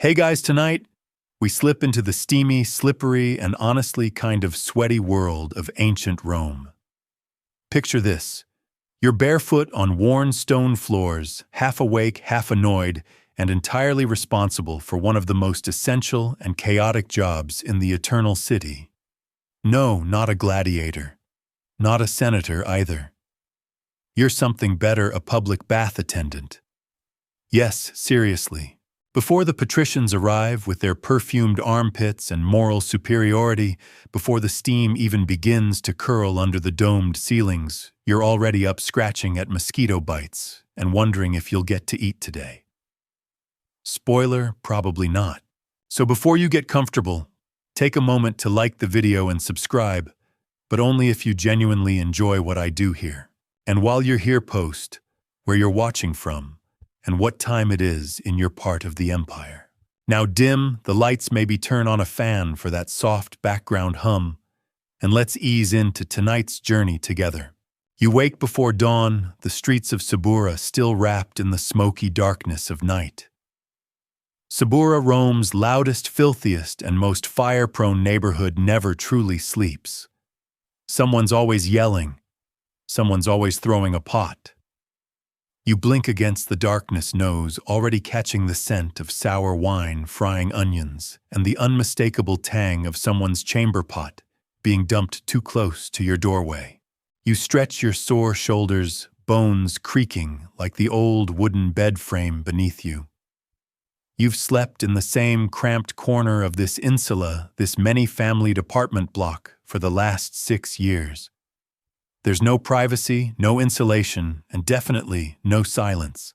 Hey guys, tonight we slip into the steamy, slippery, and honestly kind of sweaty world of ancient Rome. Picture this. You're barefoot on worn stone floors, half awake, half annoyed, and entirely responsible for one of the most essential and chaotic jobs in the eternal city. No, not a gladiator. Not a senator either. You're something better, a public bath attendant. Yes, seriously. Before the patricians arrive with their perfumed armpits and moral superiority, before the steam even begins to curl under the domed ceilings, you're already up scratching at mosquito bites and wondering if you'll get to eat today. Spoiler, probably not. So before you get comfortable, take a moment to like the video and subscribe, but only if you genuinely enjoy what I do here. And while you're here, post where you're watching from and what time it is in your part of the empire. Now dim the lights, maybe turn on a fan for that soft background hum, and let's ease into tonight's journey together. You wake before dawn, the streets of Subura still wrapped in the smoky darkness of night. Subura, Rome's loudest, filthiest, and most fire-prone neighborhood, never truly sleeps. Someone's always yelling. Someone's always throwing a pot. You blink against the darkness, nose already catching the scent of sour wine, frying onions, and the unmistakable tang of someone's chamber pot being dumped too close to your doorway. You stretch your sore shoulders, bones creaking like the old wooden bed frame beneath you. You've slept in the same cramped corner of this insula, this many-family apartment block, for the last 6 years. There's no privacy, no insulation, and definitely no silence.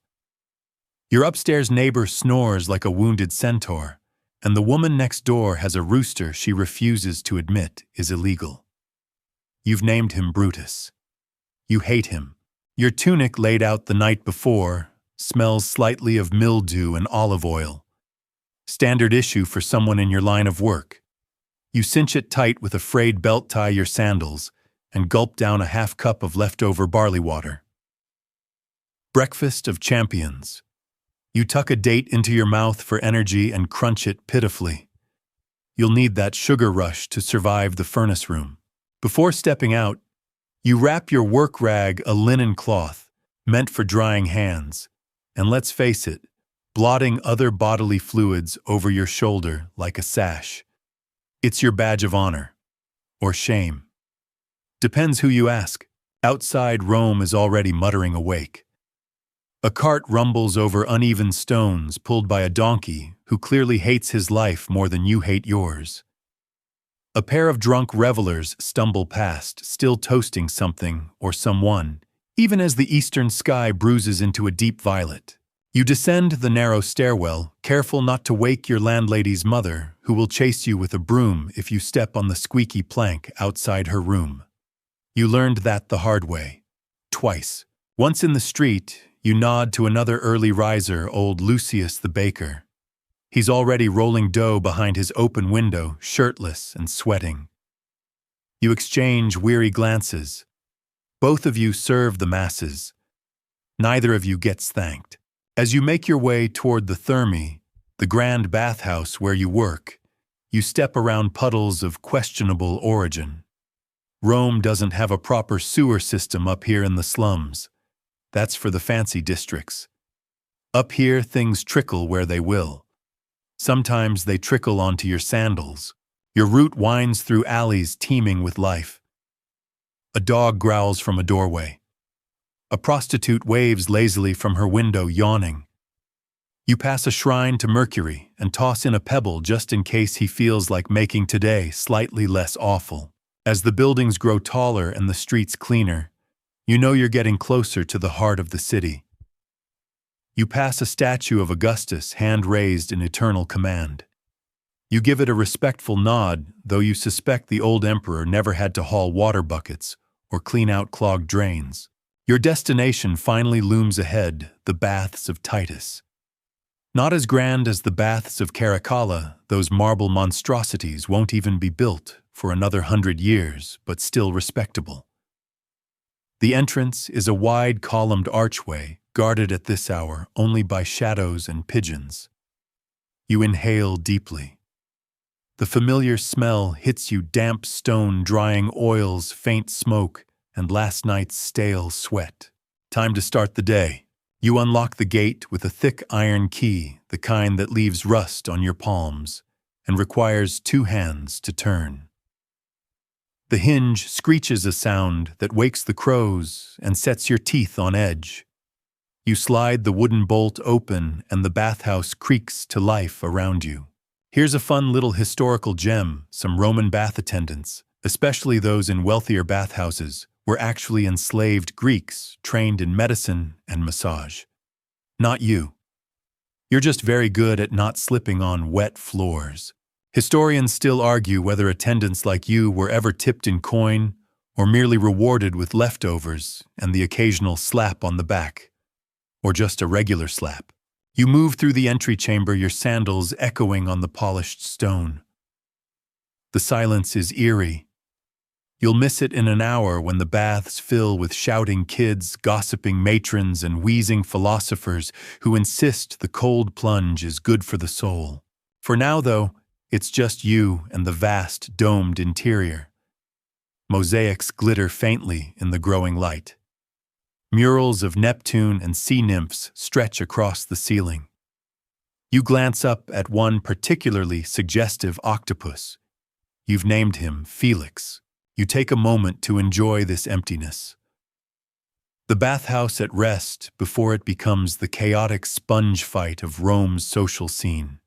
Your upstairs neighbor snores like a wounded centaur, and the woman next door has a rooster she refuses to admit is illegal. You've named him Brutus. You hate him. Your tunic, laid out the night before, smells slightly of mildew and olive oil. Standard issue for someone in your line of work. You cinch it tight with a frayed belt, tie your sandals, and gulp down a half cup of leftover barley water. Breakfast of champions. You tuck a date into your mouth for energy and crunch it pitifully. You'll need that sugar rush to survive the furnace room. Before stepping out, you wrap your work rag, a linen cloth, meant for drying hands, and let's face it, blotting other bodily fluids over your shoulder like a sash. It's your badge of honor. Or shame. Depends who you ask. Outside, Rome is already muttering awake. A cart rumbles over uneven stones, pulled by a donkey who clearly hates his life more than you hate yours. A pair of drunk revelers stumble past, still toasting something or someone, even as the eastern sky bruises into a deep violet. You descend the narrow stairwell, careful not to wake your landlady's mother, who will chase you with a broom if you step on the squeaky plank outside her room. You learned that the hard way. Twice. Once in the street, you nod to another early riser, old Lucius the baker. He's already rolling dough behind his open window, shirtless and sweating. You exchange weary glances. Both of you serve the masses. Neither of you gets thanked. As you make your way toward the thermae, the grand bathhouse where you work, you step around puddles of questionable origin. Rome doesn't have a proper sewer system up here in the slums. That's for the fancy districts. Up here, things trickle where they will. Sometimes they trickle onto your sandals. Your route winds through alleys teeming with life. A dog growls from a doorway. A prostitute waves lazily from her window, yawning. You pass a shrine to Mercury and toss in a pebble just in case he feels like making today slightly less awful. As the buildings grow taller and the streets cleaner, you know you're getting closer to the heart of the city. You pass a statue of Augustus, hand raised in eternal command. You give it a respectful nod, though you suspect the old emperor never had to haul water buckets or clean out clogged drains. Your destination finally looms ahead, the baths of Titus. Not as grand as the baths of Caracalla, those marble monstrosities won't even be built for another 100 years, but still respectable. The entrance is a wide columned archway, guarded at this hour only by shadows and pigeons. You inhale deeply. The familiar smell hits you: damp stone, drying oils, faint smoke, and last night's stale sweat. Time to start the day. You unlock the gate with a thick iron key, the kind that leaves rust on your palms and requires 2 hands to turn. The hinge screeches a sound that wakes the crows and sets your teeth on edge. You slide the wooden bolt open and the bathhouse creaks to life around you. Here's a fun little historical gem: some Roman bath attendants, especially those in wealthier bathhouses, were actually enslaved Greeks trained in medicine and massage. Not you. You're just very good at not slipping on wet floors. Historians still argue whether attendants like you were ever tipped in coin or merely rewarded with leftovers and the occasional slap on the back, or just a regular slap. You move through the entry chamber, your sandals echoing on the polished stone. The silence is eerie. You'll miss it in an hour when the baths fill with shouting kids, gossiping matrons, and wheezing philosophers who insist the cold plunge is good for the soul. For now, though, it's just you and the vast, domed interior. Mosaics glitter faintly in the growing light. Murals of Neptune and sea nymphs stretch across the ceiling. You glance up at one particularly suggestive octopus. You've named him Felix. You take a moment to enjoy this emptiness. The bathhouse at rest before it becomes the chaotic sponge fight of Rome's social scene.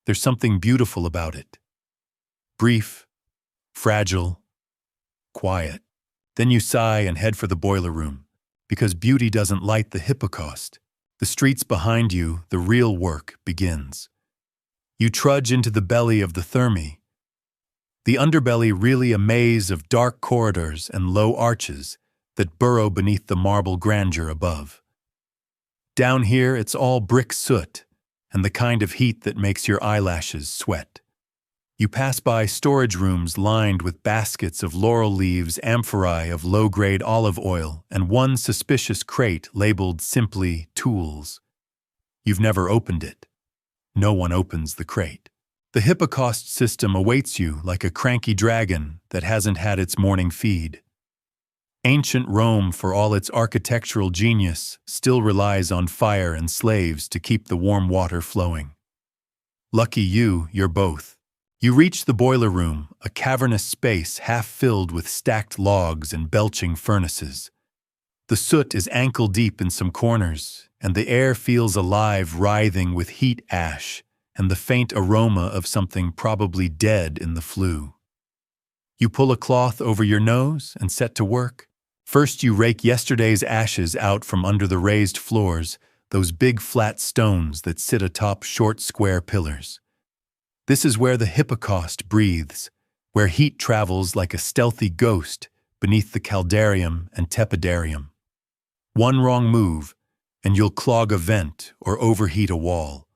There's something beautiful about it. Brief, fragile, quiet. Then you sigh and head for the boiler room, because beauty doesn't light the hippocaust. The streets behind you, the real work begins. You trudge into the belly of the thermi. The underbelly, really a maze of dark corridors and low arches that burrow beneath the marble grandeur above. Down here, it's all brick soot and the kind of heat that makes your eyelashes sweat. You pass by storage rooms lined with baskets of laurel leaves, amphorae of low-grade olive oil, and one suspicious crate labeled simply tools. You've never opened it. No one opens the crate. The hippocaust system awaits you like a cranky dragon that hasn't had its morning feed. Ancient Rome, for all its architectural genius, still relies on fire and slaves to keep the warm water flowing. Lucky you, you're both. You reach the boiler room, a cavernous space half filled with stacked logs and belching furnaces. The soot is ankle-deep in some corners, and the air feels alive, writhing with heat ash and the faint aroma of something probably dead in the flue. You pull a cloth over your nose and set to work. First, you rake yesterday's ashes out from under the raised floors, those big flat stones that sit atop short square pillars. This is where the hippocaust breathes, where heat travels like a stealthy ghost beneath the caldarium and tepidarium. One wrong move, and you'll clog a vent or overheat a wall.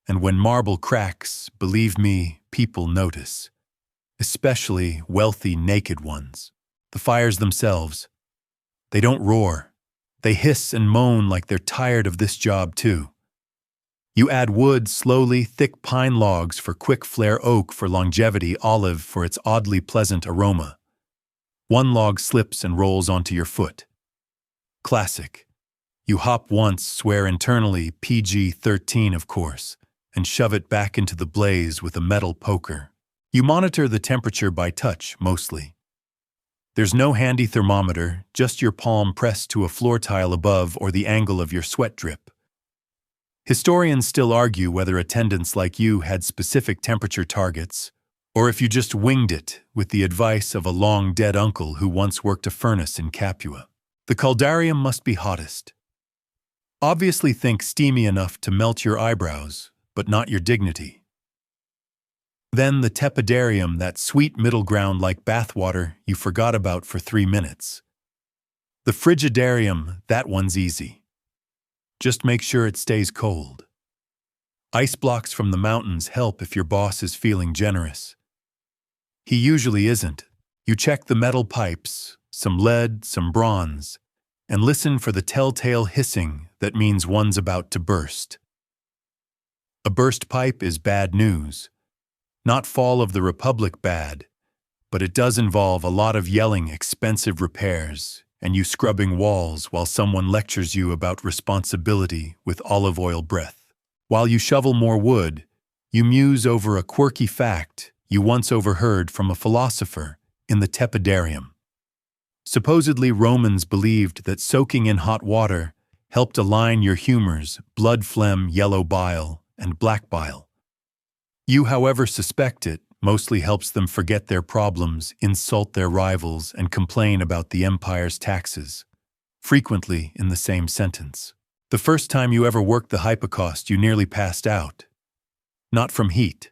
And when marble cracks, believe me, people notice. Especially wealthy naked ones. The fires themselves, they don't roar. They hiss and moan like they're tired of this job too. You add wood slowly, thick pine logs for quick flare, oak for longevity, olive for its oddly pleasant aroma. One log slips and rolls onto your foot. Classic. You hop once, swear internally, PG-13 of course, and shove it back into the blaze with a metal poker. You monitor the temperature by touch, mostly. There's no handy thermometer, just your palm pressed to a floor tile above or the angle of your sweat drip. Historians still argue whether attendants like you had specific temperature targets, or if you just winged it with the advice of a long-dead uncle who once worked a furnace in Capua. The caldarium must be hottest. Obviously think steamy enough to melt your eyebrows, but not your dignity. Then the tepidarium, that sweet middle ground like bathwater you forgot about for 3 minutes. The frigidarium, that one's easy. Just make sure it stays cold. Ice blocks from the mountains help if your boss is feeling generous. He usually isn't. You check the metal pipes, some lead, some bronze, and listen for the telltale hissing that means one's about to burst. A burst pipe is bad news. Not fall of the Republic bad, but it does involve a lot of yelling, expensive repairs, and you scrubbing walls while someone lectures you about responsibility with olive oil breath. While you shovel more wood, you muse over a quirky fact you once overheard from a philosopher in the tepidarium. Supposedly, Romans believed that soaking in hot water helped align your humors, blood phlegm, yellow bile, and black bile. You, however, suspect it mostly helps them forget their problems, insult their rivals, and complain about the empire's taxes, frequently in the same sentence. The first time you ever worked the hypocaust, you nearly passed out. Not from heat,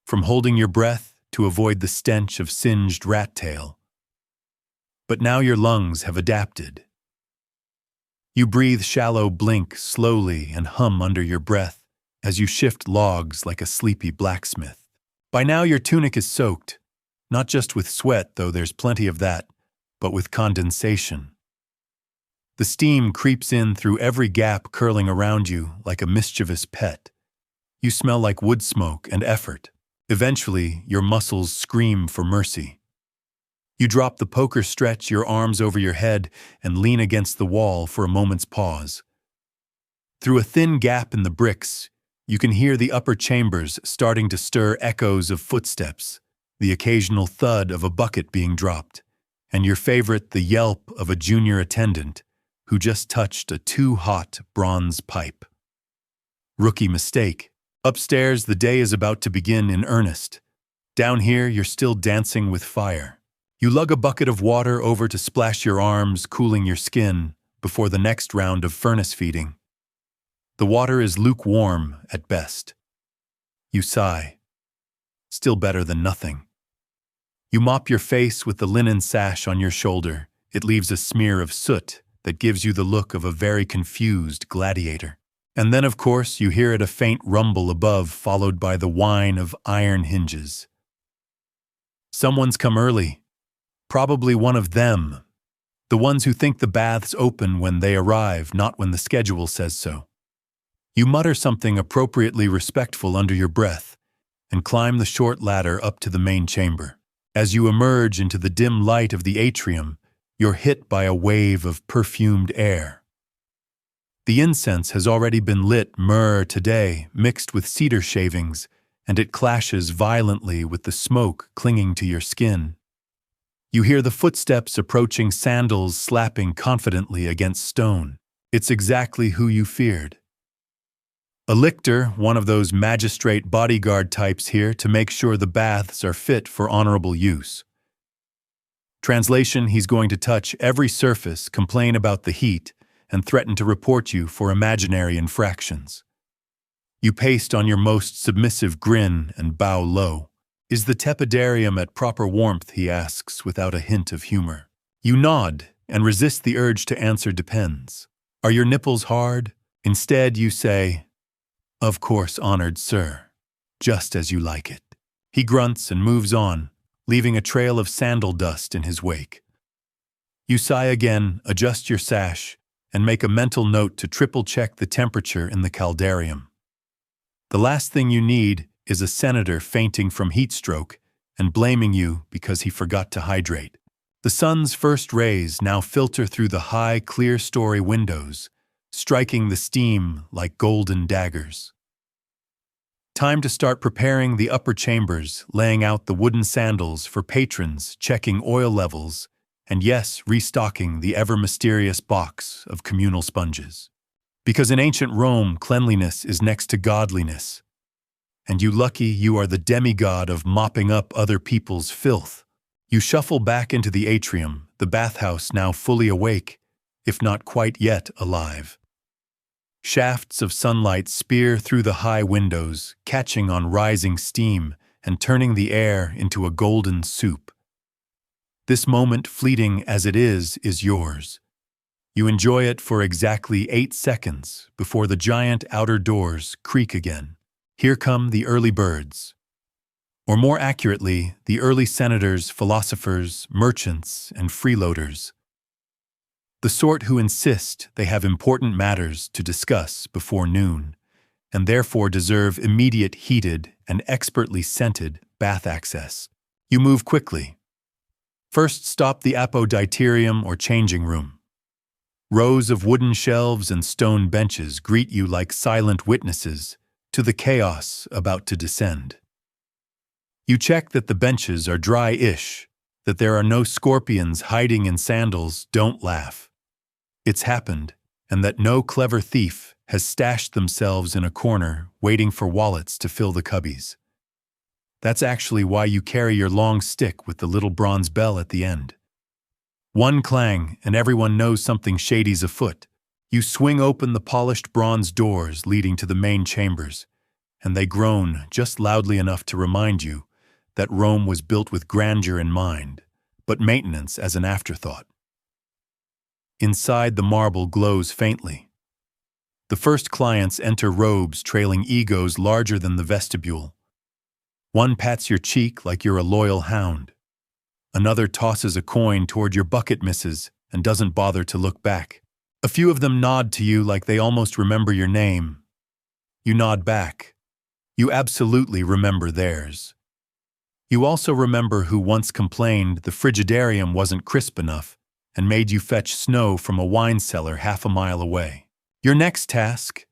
from holding your breath to avoid the stench of singed rat tail. But now your lungs have adapted. You breathe shallow, blink slowly, and hum under your breath as you shift logs like a sleepy blacksmith. By now your tunic is soaked, not just with sweat, though there's plenty of that, but with condensation. The steam creeps in through every gap, curling around you like a mischievous pet. You smell like wood smoke and effort. Eventually, your muscles scream for mercy. You drop the poker, stretch your arms over your head, and lean against the wall for a moment's pause. Through a thin gap in the bricks, you can hear the upper chambers starting to stir, echoes of footsteps, the occasional thud of a bucket being dropped, and your favorite, the yelp of a junior attendant who just touched a too-hot bronze pipe. Rookie mistake. Upstairs, the day is about to begin in earnest. Down here, you're still dancing with fire. You lug a bucket of water over to splash your arms, cooling your skin before the next round of furnace feeding. The water is lukewarm at best. You sigh. Still better than nothing. You mop your face with the linen sash on your shoulder. It leaves a smear of soot that gives you the look of a very confused gladiator. And then, of course, you hear a faint rumble above, followed by the whine of iron hinges. Someone's come early. Probably one of them. The ones who think the baths open when they arrive, not when the schedule says so. You mutter something appropriately respectful under your breath and climb the short ladder up to the main chamber. As you emerge into the dim light of the atrium, you're hit by a wave of perfumed air. The incense has already been lit, myrrh today, mixed with cedar shavings, and it clashes violently with the smoke clinging to your skin. You hear the footsteps approaching, sandals slapping confidently against stone. It's exactly who you feared. A lictor, one of those magistrate bodyguard types here to make sure the baths are fit for honorable use. Translation: he's going to touch every surface, complain about the heat, and threaten to report you for imaginary infractions. You paste on your most submissive grin and bow low. Is the tepidarium at proper warmth, he asks without a hint of humor. You nod and resist the urge to answer depends. Are your nipples hard? Instead, you say, "Of course, honored sir, just as you like it." He grunts and moves on, leaving a trail of sandal dust in his wake. You sigh again, adjust your sash, and make a mental note to triple-check the temperature in the caldarium. The last thing you need is a senator fainting from heat stroke and blaming you because he forgot to hydrate. The sun's first rays now filter through the high, clear-story windows, striking the steam like golden daggers. Time to start preparing the upper chambers, laying out the wooden sandals for patrons, checking oil levels, and yes, restocking the ever-mysterious box of communal sponges. Because in ancient Rome, cleanliness is next to godliness. And you lucky you are the demigod of mopping up other people's filth. You shuffle back into the atrium, the bathhouse now fully awake, if not quite yet alive. Shafts of sunlight spear through the high windows, catching on rising steam and turning the air into a golden soup. This moment, fleeting as it is yours. You enjoy it for exactly 8 seconds before the giant outer doors creak again. Here come the early birds. Or more accurately, the early senators, philosophers, merchants, and freeloaders. The sort who insist they have important matters to discuss before noon, and therefore deserve immediate heated and expertly scented bath access. You move quickly. First, stop the apoditarium or changing room. Rows of wooden shelves and stone benches greet you like silent witnesses to the chaos about to descend. You check that the benches are dry-ish, that there are no scorpions hiding in sandals. Don't laugh. It's happened, and that no clever thief has stashed themselves in a corner waiting for wallets to fill the cubbies. That's actually why you carry your long stick with the little bronze bell at the end. One clang, and everyone knows something shady's afoot. You swing open the polished bronze doors leading to the main chambers, and they groan just loudly enough to remind you that Rome was built with grandeur in mind, but maintenance as an afterthought. Inside, the marble glows faintly. The first clients enter robes trailing egos larger than the vestibule. One pats your cheek like you're a loyal hound. Another tosses a coin toward your bucket misses and doesn't bother to look back. A few of them nod to you like they almost remember your name. You nod back. You absolutely remember theirs. You also remember who once complained the frigidarium wasn't crisp enough and made you fetch snow from a wine cellar half a mile away. Your next task?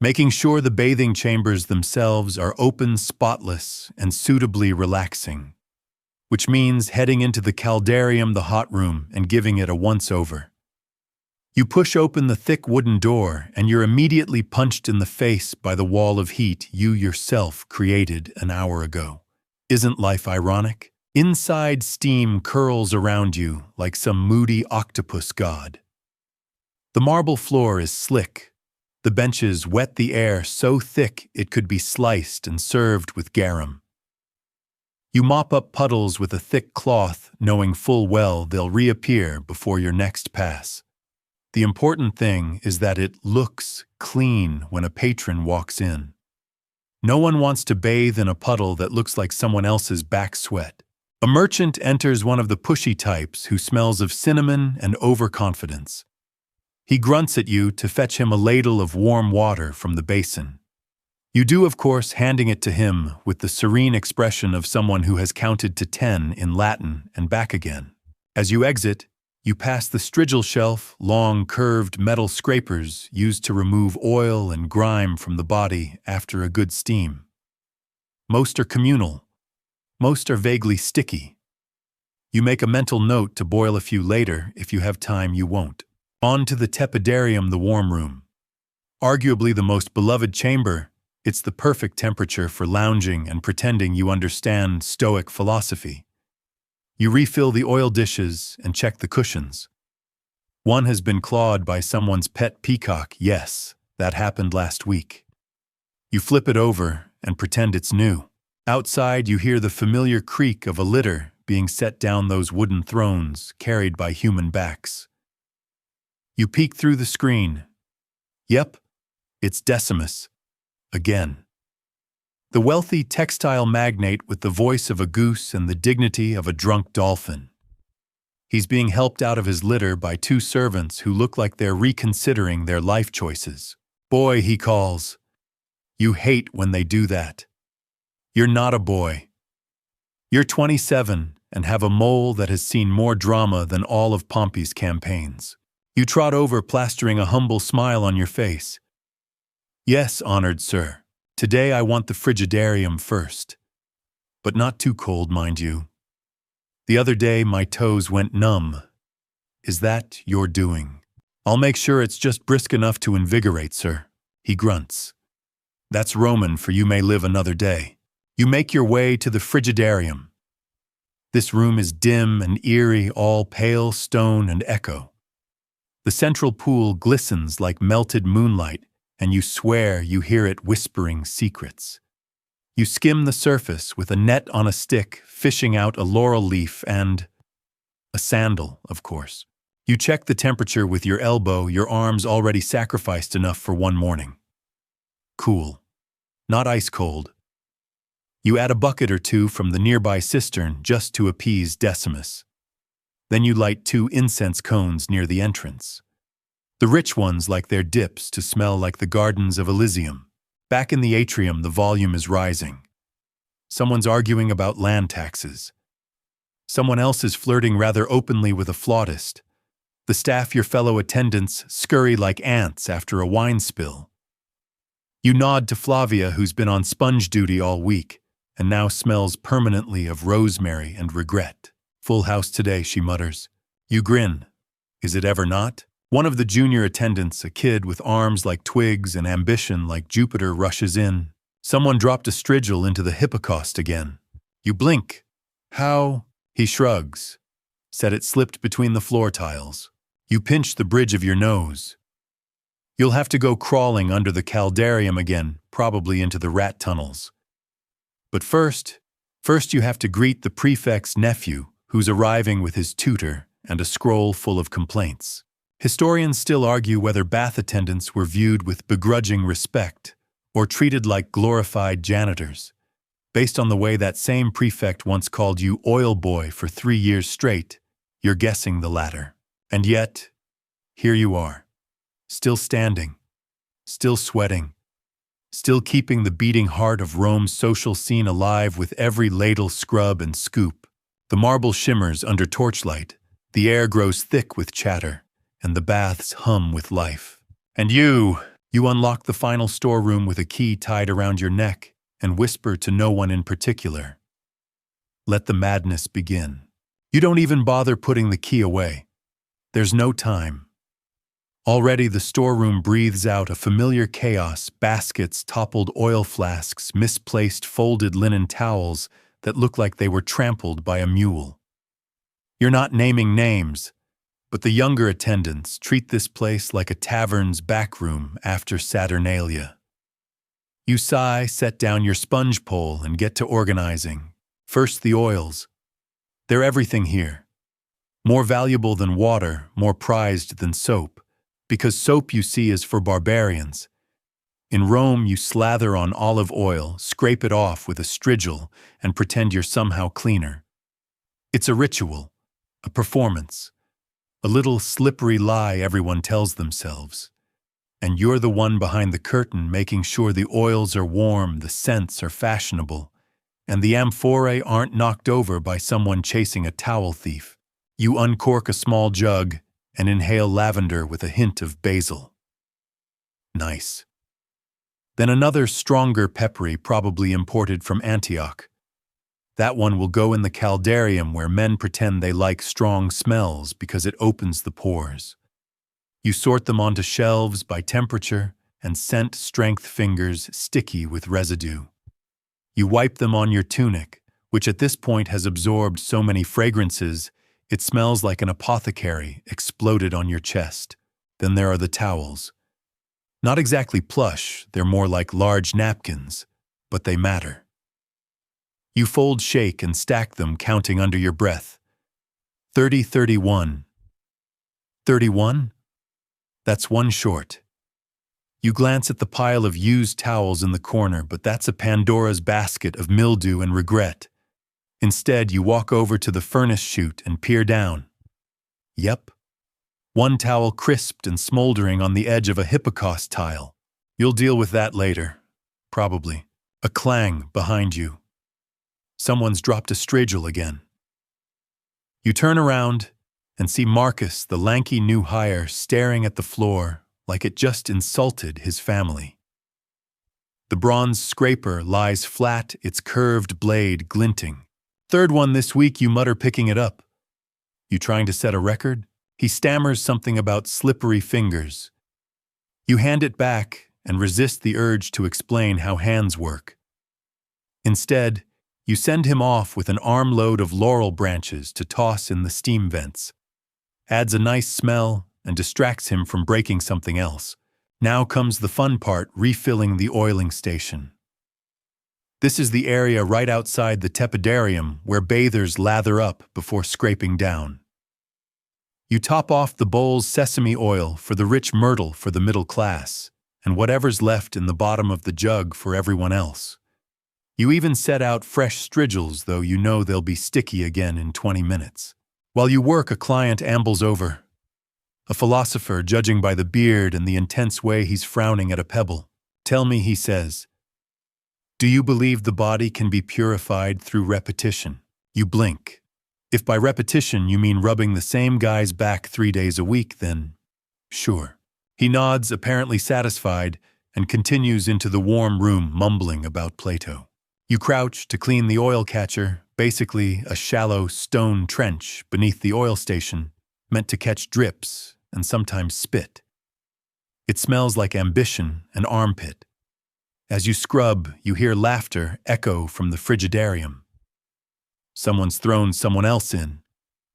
Making sure the bathing chambers themselves are open, spotless, and suitably relaxing, which means heading into the caldarium, the hot room, and giving it a once-over. You push open the thick wooden door, and you're immediately punched in the face by the wall of heat you yourself created an hour ago. Isn't life ironic? Inside, steam curls around you like some moody octopus god. The marble floor is slick. The benches wet the air so thick it could be sliced and served with garum. You mop up puddles with a thick cloth, knowing full well they'll reappear before your next pass. The important thing is that it looks clean when a patron walks in. No one wants to bathe in a puddle that looks like someone else's back sweat. A merchant enters one of the pushy types who smells of cinnamon and overconfidence. He grunts at you to fetch him a ladle of warm water from the basin. You do, of course, handing it to him with the serene expression of someone who has counted to 10 in Latin and back again. As you exit, you pass the strigil shelf, long, curved metal scrapers used to remove oil and grime from the body after a good steam. Most are communal. Most are vaguely sticky. You make a mental note to boil a few later. If you have time, you won't. On to the tepidarium, the warm room. Arguably the most beloved chamber, it's the perfect temperature for lounging and pretending you understand Stoic philosophy. You refill the oil dishes and check the cushions. One has been clawed by someone's pet peacock. Yes, that happened last week. You flip it over and pretend it's new. Outside, you hear the familiar creak of a litter being set down those wooden thrones carried by human backs. You peek through the screen. Yep, it's Decimus. Again. The wealthy textile magnate with the voice of a goose and the dignity of a drunk dolphin. He's being helped out of his litter by two servants who look like they're reconsidering their life choices. Boy, he calls. You hate when they do that. You're not a boy. You're 27 and have a mole that has seen more drama than all of Pompey's campaigns. You trot over, plastering a humble smile on your face. Yes, honored sir. Today I want the frigidarium first. But not too cold, mind you. The other day my toes went numb. Is that your doing? I'll make sure it's just brisk enough to invigorate, sir. He grunts. That's Roman for you may live another day. You make your way to the frigidarium. This room is dim and eerie, all pale stone and echo. The central pool glistens like melted moonlight, and you swear you hear it whispering secrets. You skim the surface with a net on a stick, fishing out a laurel leaf and a sandal, of course. You check the temperature with your elbow, your arms already sacrificed enough for one morning. Cool. Not ice cold. You add a bucket or two from the nearby cistern just to appease Decimus. Then you light 2 incense cones near the entrance. The rich ones like their dips to smell like the gardens of Elysium. Back in the atrium, the volume is rising. Someone's arguing about land taxes. Someone else is flirting rather openly with a flautist. The staff, your fellow attendants, scurry like ants after a wine spill. You nod to Flavia, who's been on sponge duty all week, and now smells permanently of rosemary and regret. "Full house today," she mutters. You grin. Is it ever not? One of the junior attendants, a kid with arms like twigs and ambition like Jupiter, rushes in. Someone dropped a strigil into the hippocaust again. You blink. How? He shrugs. Said it slipped between the floor tiles. You pinch the bridge of your nose. You'll have to go crawling under the caldarium again, probably into the rat tunnels. But first you have to greet the prefect's nephew, who's arriving with his tutor and a scroll full of complaints. Historians still argue whether bath attendants were viewed with begrudging respect or treated like glorified janitors, based on the way that same prefect once called you oil boy for 3 years straight. You're guessing the latter. And yet, here you are, still standing, still sweating, still keeping the beating heart of Rome's social scene alive with every ladle, scrub, and scoop. The marble shimmers under torchlight, the air grows thick with chatter, and the baths hum with life. And you unlock the final storeroom with a key tied around your neck and whisper to no one in particular. Let the madness begin. You don't even bother putting the key away. There's no time. Already the storeroom breathes out a familiar chaos: baskets, toppled oil flasks, misplaced folded linen towels that look like they were trampled by a mule. You're not naming names, but the younger attendants treat this place like a tavern's backroom after Saturnalia. You sigh, set down your sponge pole, and get to organizing. First the oils. They're everything here. More valuable than water, more prized than soap, because soap, you see, is for barbarians. In Rome, you slather on olive oil, scrape it off with a strigil, and pretend you're somehow cleaner. It's a ritual, a performance, a little slippery lie everyone tells themselves. And you're the one behind the curtain making sure the oils are warm, the scents are fashionable, and the amphorae aren't knocked over by someone chasing a towel thief. You uncork a small jug and inhale lavender with a hint of basil. Nice. Then another stronger peppery, probably imported from Antioch. That one will go in the caldarium where men pretend they like strong smells because it opens the pores. You sort them onto shelves by temperature and scent strength, fingers sticky with residue. You wipe them on your tunic, which at this point has absorbed so many fragrances it smells like an apothecary exploded on your chest. Then there are the towels. Not exactly plush, they're more like large napkins, but they matter. You fold, shake, and stack them, counting under your breath. 30, 31. 31? That's one short. You glance at the pile of used towels in the corner, but that's a Pandora's basket of mildew and regret. Instead, you walk over to the furnace chute and peer down. Yep. One towel crisped and smoldering on the edge of a hippocaust tile. You'll deal with that later. Probably. A clang behind you. Someone's dropped a strigil again. You turn around and see Marcus, the lanky new hire, staring at the floor like it just insulted his family. The bronze scraper lies flat, its curved blade glinting. Third one this week, you mutter, picking it up. You trying to set a record? He stammers something about slippery fingers. You hand it back and resist the urge to explain how hands work. Instead, you send him off with an armload of laurel branches to toss in the steam vents. Adds a nice smell and distracts him from breaking something else. Now comes the fun part, refilling the oiling station. This is the area right outside the tepidarium where bathers lather up before scraping down. You top off the bowl's sesame oil for the rich myrtle for the middle class, and whatever's left in the bottom of the jug for everyone else. You even set out fresh strigils, though you know they'll be sticky again in 20 minutes. While you work, a client ambles over. A philosopher, judging by the beard and the intense way he's frowning at a pebble. Tell me, he says, do you believe the body can be purified through repetition? You blink. If by repetition you mean rubbing the same guy's back 3 days a week, then sure. He nods, apparently satisfied, and continues into the warm room mumbling about Plato. You crouch to clean the oil catcher, basically a shallow stone trench beneath the oil station, meant to catch drips and sometimes spit. It smells like ambition and armpit. As you scrub, you hear laughter echo from the frigidarium. Someone's thrown someone else in,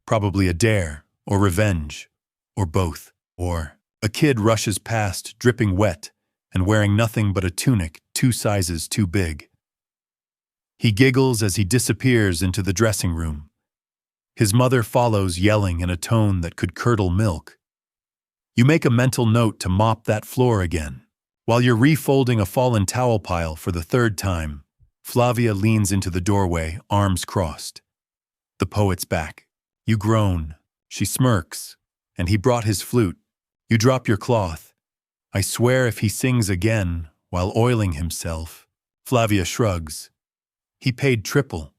probably a dare or revenge, or both. Or a kid rushes past, dripping wet and wearing nothing but a tunic 2 sizes too big. He giggles as he disappears into the dressing room. His mother follows, yelling in a tone that could curdle milk. You make a mental note to mop that floor again. While you're refolding a fallen towel pile for the 3rd time, Flavia leans into the doorway, arms crossed. The poet's back. You groan. She smirks. And he brought his flute. You drop your cloth. I swear if he sings again while oiling himself. Flavia shrugs. He paid triple.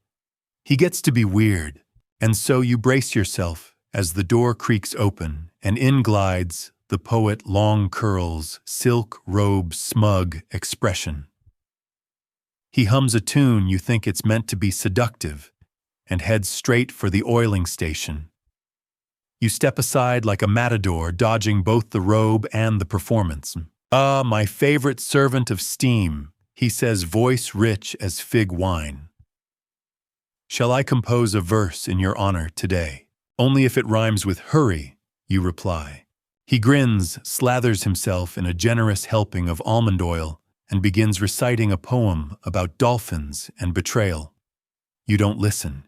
He gets to be weird. And so you brace yourself as the door creaks open and in glides the poet, long curls, silk robe, smug expression. He hums a tune you think it's meant to be seductive and heads straight for the oiling station. You step aside like a matador, dodging both the robe and the performance. Ah, my favorite servant of steam, he says, voice rich as fig wine. Shall I compose a verse in your honor today? Only if it rhymes with hurry, you reply. He grins, slathers himself in a generous helping of almond oil, and begins reciting a poem about dolphins and betrayal. You don't listen.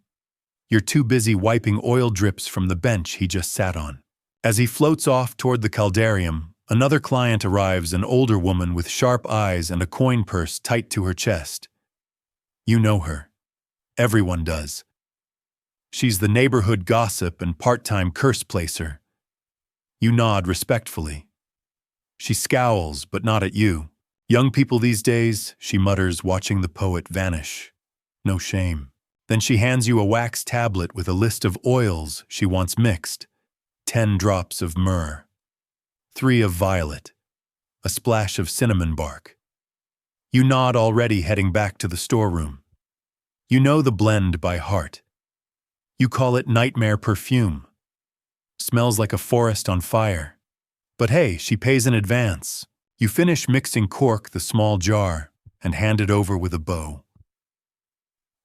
You're too busy wiping oil drips from the bench he just sat on. As he floats off toward the caldarium, another client arrives, an older woman with sharp eyes and a coin purse tight to her chest. You know her. Everyone does. She's the neighborhood gossip and part-time curse placer. You nod respectfully. She scowls, but not at you. Young people these days, she mutters, watching the poet vanish. No shame. Then she hands you a wax tablet with a list of oils she wants mixed. 10 drops of myrrh, 3 of violet, a splash of cinnamon bark. You nod, already heading back to the storeroom. You know the blend by heart. You call it nightmare perfume. Smells like a forest on fire. But hey, she pays in advance. You finish mixing, cork the small jar, and hand it over with a bow.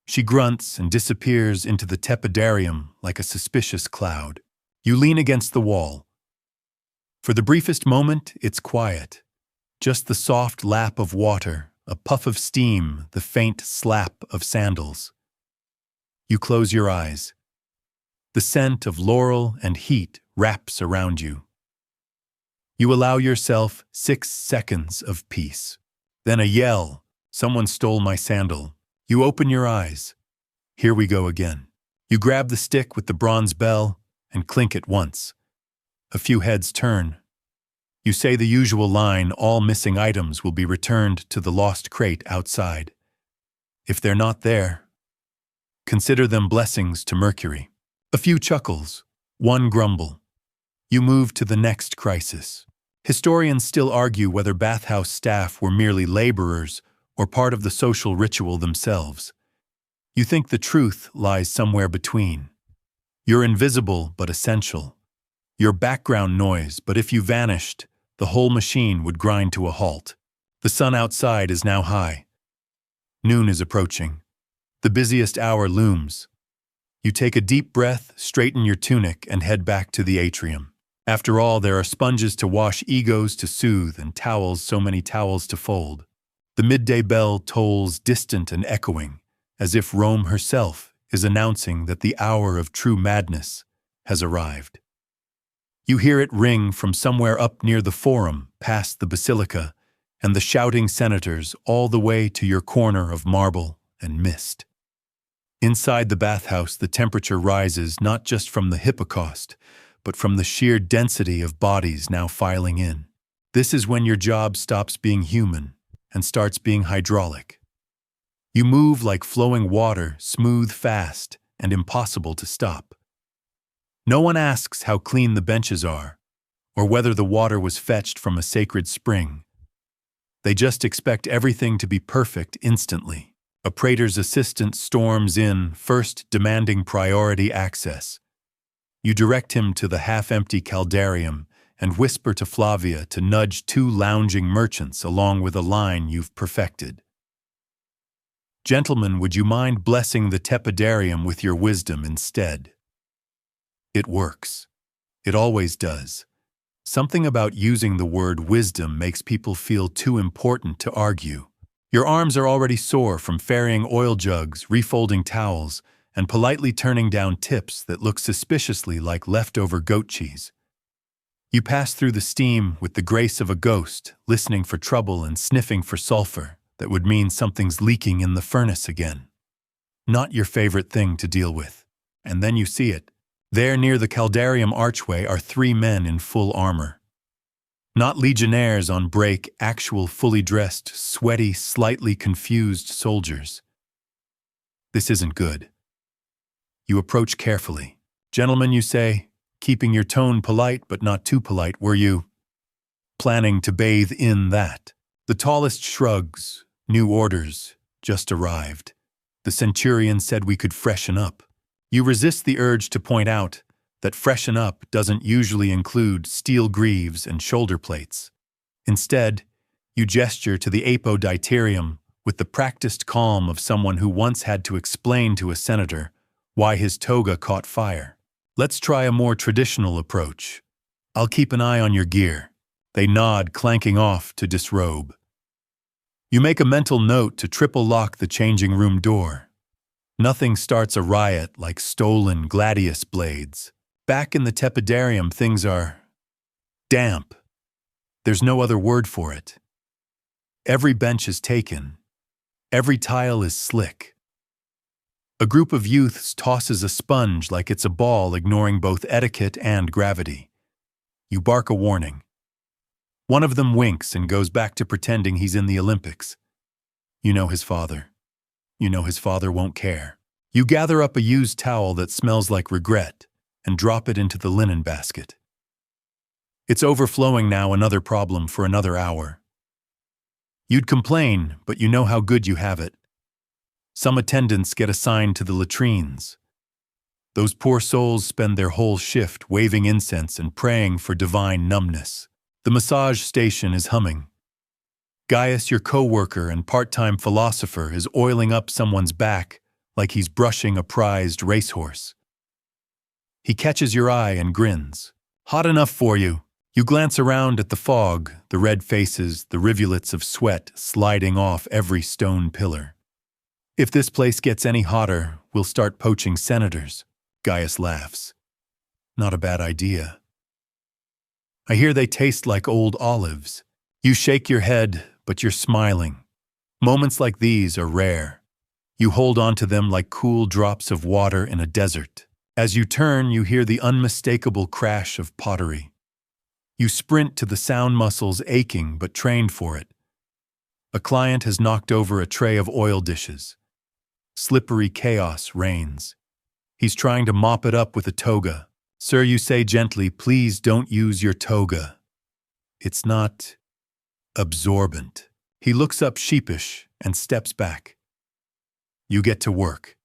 She grunts and disappears into the tepidarium like a suspicious cloud. You lean against the wall. For the briefest moment, it's quiet. Just the soft lap of water, a puff of steam, the faint slap of sandals. You close your eyes. The scent of laurel and heat wraps around you. You allow yourself 6 seconds of peace. Then a yell. Someone stole my sandal. You open your eyes. Here we go again. You grab the stick with the bronze bell and clink it once. A few heads turn. You say the usual line, all missing items will be returned to the lost crate outside. If they're not there, consider them blessings to Mercury. A few chuckles, one grumble. You move to the next crisis. Historians still argue whether bathhouse staff were merely laborers or part of the social ritual themselves. You think the truth lies somewhere between. You're invisible but essential. You're background noise, but if you vanished, the whole machine would grind to a halt. The sun outside is now high. Noon is approaching. The busiest hour looms. You take a deep breath, straighten your tunic, and head back to the atrium. After all, there are sponges to wash, egos to soothe, and towels, so many towels to fold. The midday bell tolls, distant and echoing, as if Rome herself is announcing that the hour of true madness has arrived. You hear it ring from somewhere up near the Forum, past the Basilica, and the shouting senators, all the way to your corner of marble and mist. Inside the bathhouse, the temperature rises not just from the hippocaust, but from the sheer density of bodies now filing in. This is when your job stops being human. and starts being hydraulic. You move like flowing water, smooth, fast, and impossible to stop. No one asks how clean the benches are, or whether the water was fetched from a sacred spring. They just expect everything to be perfect instantly. A praetor's assistant storms in, first demanding priority access. You direct him to the half-empty caldarium and whisper to Flavia to nudge two lounging merchants along with a line you've perfected. Gentlemen, would you mind blessing the tepidarium with your wisdom instead? It works. It always does. Something about using the word wisdom makes people feel too important to argue. Your arms are already sore from ferrying oil jugs, refolding towels, and politely turning down tips that look suspiciously like leftover goat cheese. You pass through the steam with the grace of a ghost, listening for trouble and sniffing for sulfur that would mean something's leaking in the furnace again. Not your favorite thing to deal with. And then you see it. There near the caldarium archway are 3 men in full armor. Not legionnaires on break, actual fully dressed, sweaty, slightly confused soldiers. This isn't good. You approach carefully. Gentlemen, you say, keeping your tone polite but not too polite, were you planning to bathe in that? The tallest shrugs. New orders. Just arrived. The centurion said we could freshen up. You resist the urge to point out that freshen up doesn't usually include steel greaves and shoulder plates. Instead, you gesture to the apoditarium with the practiced calm of someone who once had to explain to a senator why his toga caught fire. Let's try a more traditional approach. I'll keep an eye on your gear. They nod, clanking off to disrobe. You make a mental note to triple lock the changing room door. Nothing starts a riot like stolen gladius blades. Back in the tepidarium, things are damp. There's no other word for it. Every bench is taken. Every tile is slick. A group of youths tosses a sponge like it's a ball, ignoring both etiquette and gravity. You bark a warning. One of them winks and goes back to pretending he's in the Olympics. You know his father. You know his father won't care. You gather up a used towel that smells like regret and drop it into the linen basket. It's overflowing now, another problem for another hour. You'd complain, but you know how good you have it. Some attendants get assigned to the latrines. Those poor souls spend their whole shift waving incense and praying for divine numbness. The massage station is humming. Gaius, your co-worker and part-time philosopher, is oiling up someone's back like he's brushing a prized racehorse. He catches your eye and grins. Hot enough for you. You glance around at the fog, the red faces, the rivulets of sweat sliding off every stone pillar. If this place gets any hotter, we'll start poaching senators. Gaius laughs. Not a bad idea. I hear they taste like old olives. You shake your head, but you're smiling. Moments like these are rare. You hold on to them like cool drops of water in a desert. As you turn, you hear the unmistakable crash of pottery. You sprint to the sound muscles aching but trained for it. A client has knocked over a tray of oil dishes. Slippery chaos reigns. He's trying to mop it up with a toga. Sir, you say gently, please don't use your toga. It's not absorbent. He looks up sheepish and steps back. You get to work.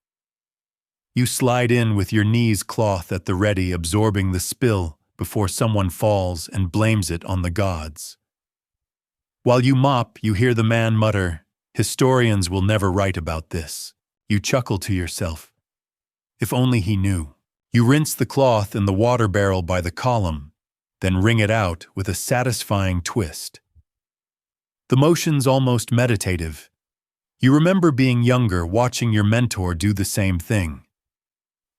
You slide in with your knees cloth at the ready, absorbing the spill before someone falls and blames it on the gods. While you mop, you hear the man mutter, "Historians will never write about this." You chuckle to yourself. If only he knew. You rinse the cloth in the water barrel by the column, then wring it out with a satisfying twist. The motion's almost meditative. You remember being younger, watching your mentor do the same thing.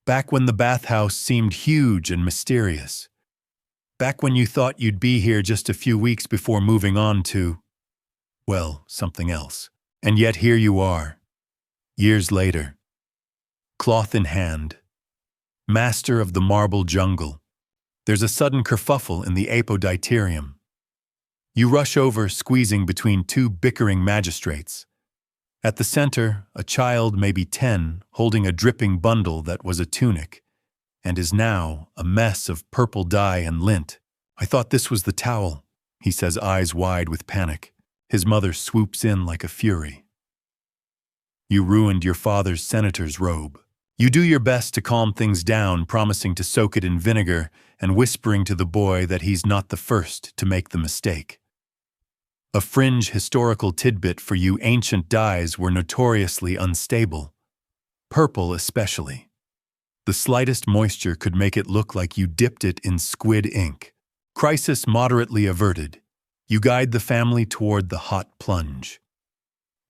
Back when the bathhouse seemed huge and mysterious. Back when you thought you'd be here just a few weeks before moving on to, well, something else. And yet here you are, years later, cloth in hand, master of the marble jungle. There's a sudden kerfuffle in the apoditarium. You rush over, squeezing between two bickering magistrates. At the center, a child, maybe 10, holding a dripping bundle that was a tunic, and is now a mess of purple dye and lint. "I thought this was the towel," he says, eyes wide with panic. His mother swoops in like a fury. "You ruined your father's senator's robe." You do your best to calm things down, promising to soak it in vinegar and whispering to the boy that he's not the first to make the mistake. A fringe historical tidbit for you: ancient dyes were notoriously unstable. Purple especially. The slightest moisture could make it look like you dipped it in squid ink. Crisis moderately averted. You guide the family toward the hot plunge.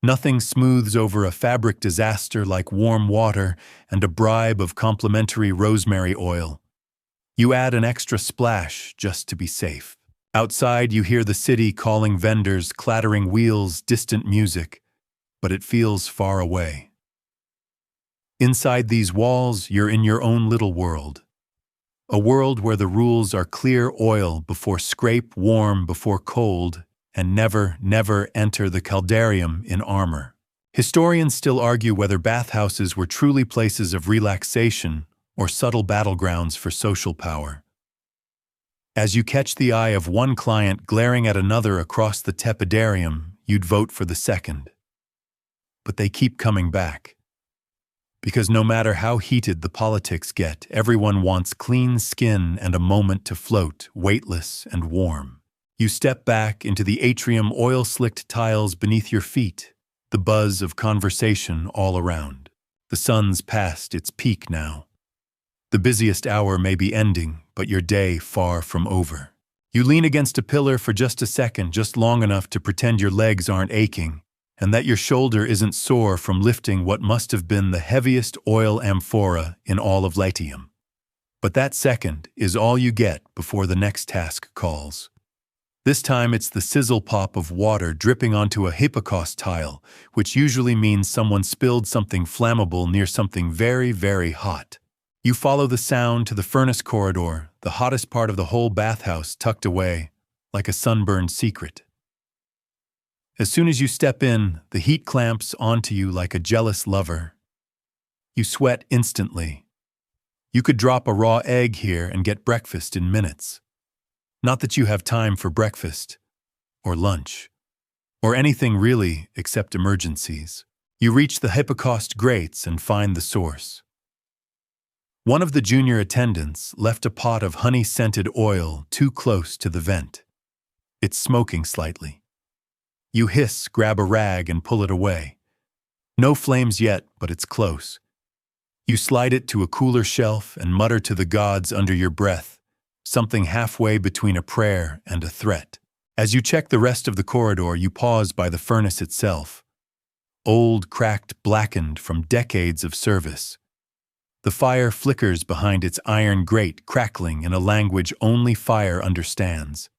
Nothing smooths over a fabric disaster like warm water and a bribe of complimentary rosemary oil. You add an extra splash just to be safe. Outside, you hear the city calling vendors, clattering wheels, distant music, but it feels far away. Inside these walls, you're in your own little world. A world where the rules are clear oil before scrape, warm before cold, and never, never enter the caldarium in armor. Historians still argue whether bathhouses were truly places of relaxation or subtle battlegrounds for social power. As you catch the eye of one client glaring at another across the tepidarium, you'd vote for the second. But they keep coming back. Because no matter how heated the politics get, everyone wants clean skin and a moment to float, weightless and warm. You step back into the atrium, oil-slicked tiles beneath your feet, the buzz of conversation all around. The sun's past its peak now. The busiest hour may be ending, but your day far from over. You lean against a pillar for just a second, just long enough to pretend your legs aren't aching, and that your shoulder isn't sore from lifting what must have been the heaviest oil amphora in all of Latium. But that second is all you get before the next task calls. This time it's the sizzle pop of water dripping onto a hypocaust tile, which usually means someone spilled something flammable near something very, very hot. You follow the sound to the furnace corridor, the hottest part of the whole bathhouse tucked away, like a sunburned secret. As soon as you step in, the heat clamps onto you like a jealous lover. You sweat instantly. You could drop a raw egg here and get breakfast in minutes. Not that you have time for breakfast, or lunch, or anything really except emergencies. You reach the hypocaust grates and find the source. One of the junior attendants left a pot of honey-scented oil too close to the vent. It's smoking slightly. You hiss, grab a rag, and pull it away. No flames yet, but it's close. You slide it to a cooler shelf and mutter to the gods under your breath, something halfway between a prayer and a threat. As you check the rest of the corridor, you pause by the furnace itself. Old, cracked, blackened from decades of service. The fire flickers behind its iron grate, crackling in a language only fire understands.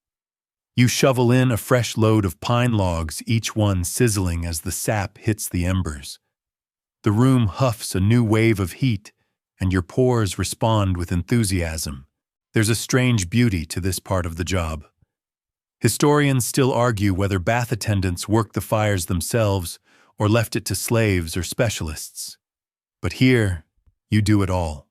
You shovel in a fresh load of pine logs, each one sizzling as the sap hits the embers. The room huffs a new wave of heat, and your pores respond with enthusiasm. There's a strange beauty to this part of the job. Historians still argue whether bath attendants worked the fires themselves or left it to slaves or specialists. But here, you do it all.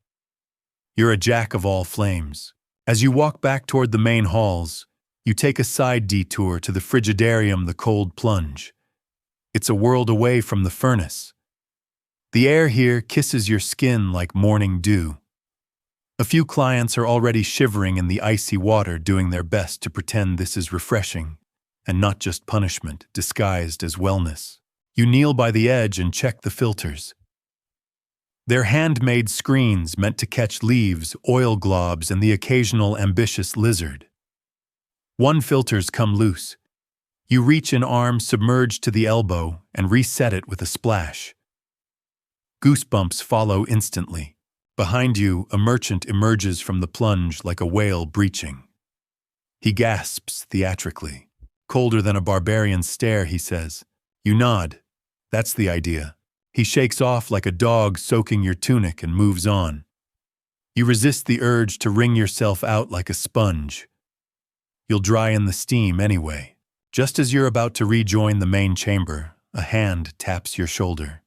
You're a jack of all flames. As you walk back toward the main halls, you take a side detour to the frigidarium, the cold plunge. It's a world away from the furnace. The air here kisses your skin like morning dew. A few clients are already shivering in the icy water, doing their best to pretend this is refreshing, and not just punishment disguised as wellness. You kneel by the edge and check the filters. They're handmade screens meant to catch leaves, oil globs, and the occasional ambitious lizard. One filter's come loose. You reach an arm submerged to the elbow and reset it with a splash. Goosebumps follow instantly. Behind you, a merchant emerges from the plunge like a whale breaching. He gasps theatrically. Colder than a barbarian's stare, he says. You nod. That's the idea. He shakes off like a dog soaking your tunic and moves on. You resist the urge to wring yourself out like a sponge. You'll dry in the steam anyway. Just as you're about to rejoin the main chamber, a hand taps your shoulder.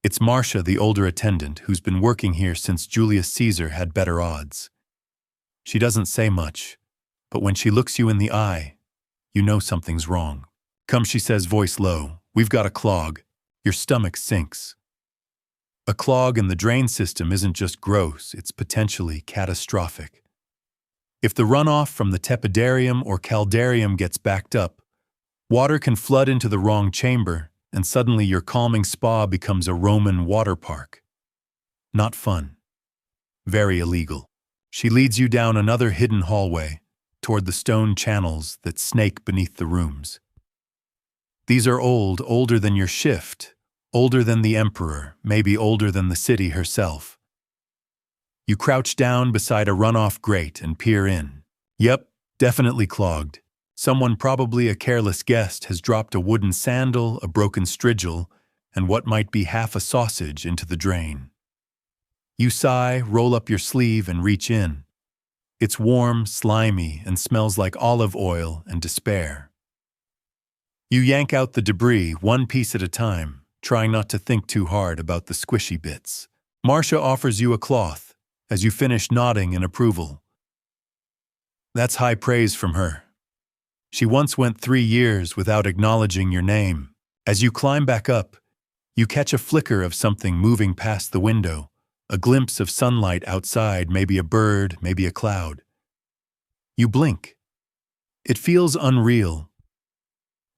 It's Marcia, the older attendant, who's been working here since Julius Caesar had better odds. She doesn't say much, but when she looks you in the eye, you know something's wrong. Come, she says, voice low, we've got a clog. Your stomach sinks. A clog in the drain system isn't just gross, it's potentially catastrophic. If the runoff from the tepidarium or caldarium gets backed up, water can flood into the wrong chamber, and suddenly your calming spa becomes a Roman water park. Not fun. Very illegal. She leads you down another hidden hallway, toward the stone channels that snake beneath the rooms. These are old, older than your shift, older than the emperor, maybe older than the city herself. You crouch down beside a runoff grate and peer in. Yep, definitely clogged. Someone, probably a careless guest, has dropped a wooden sandal, a broken strigil, and what might be half a sausage into the drain. You sigh, roll up your sleeve, and reach in. It's warm, slimy, and smells like olive oil and despair. You yank out the debris, one piece at a time, trying not to think too hard about the squishy bits. Marcia offers you a cloth, as you finish nodding in approval. That's high praise from her. She once went 3 years without acknowledging your name. As you climb back up, you catch a flicker of something moving past the window, a glimpse of sunlight outside, maybe a bird, maybe a cloud. You blink. It feels unreal.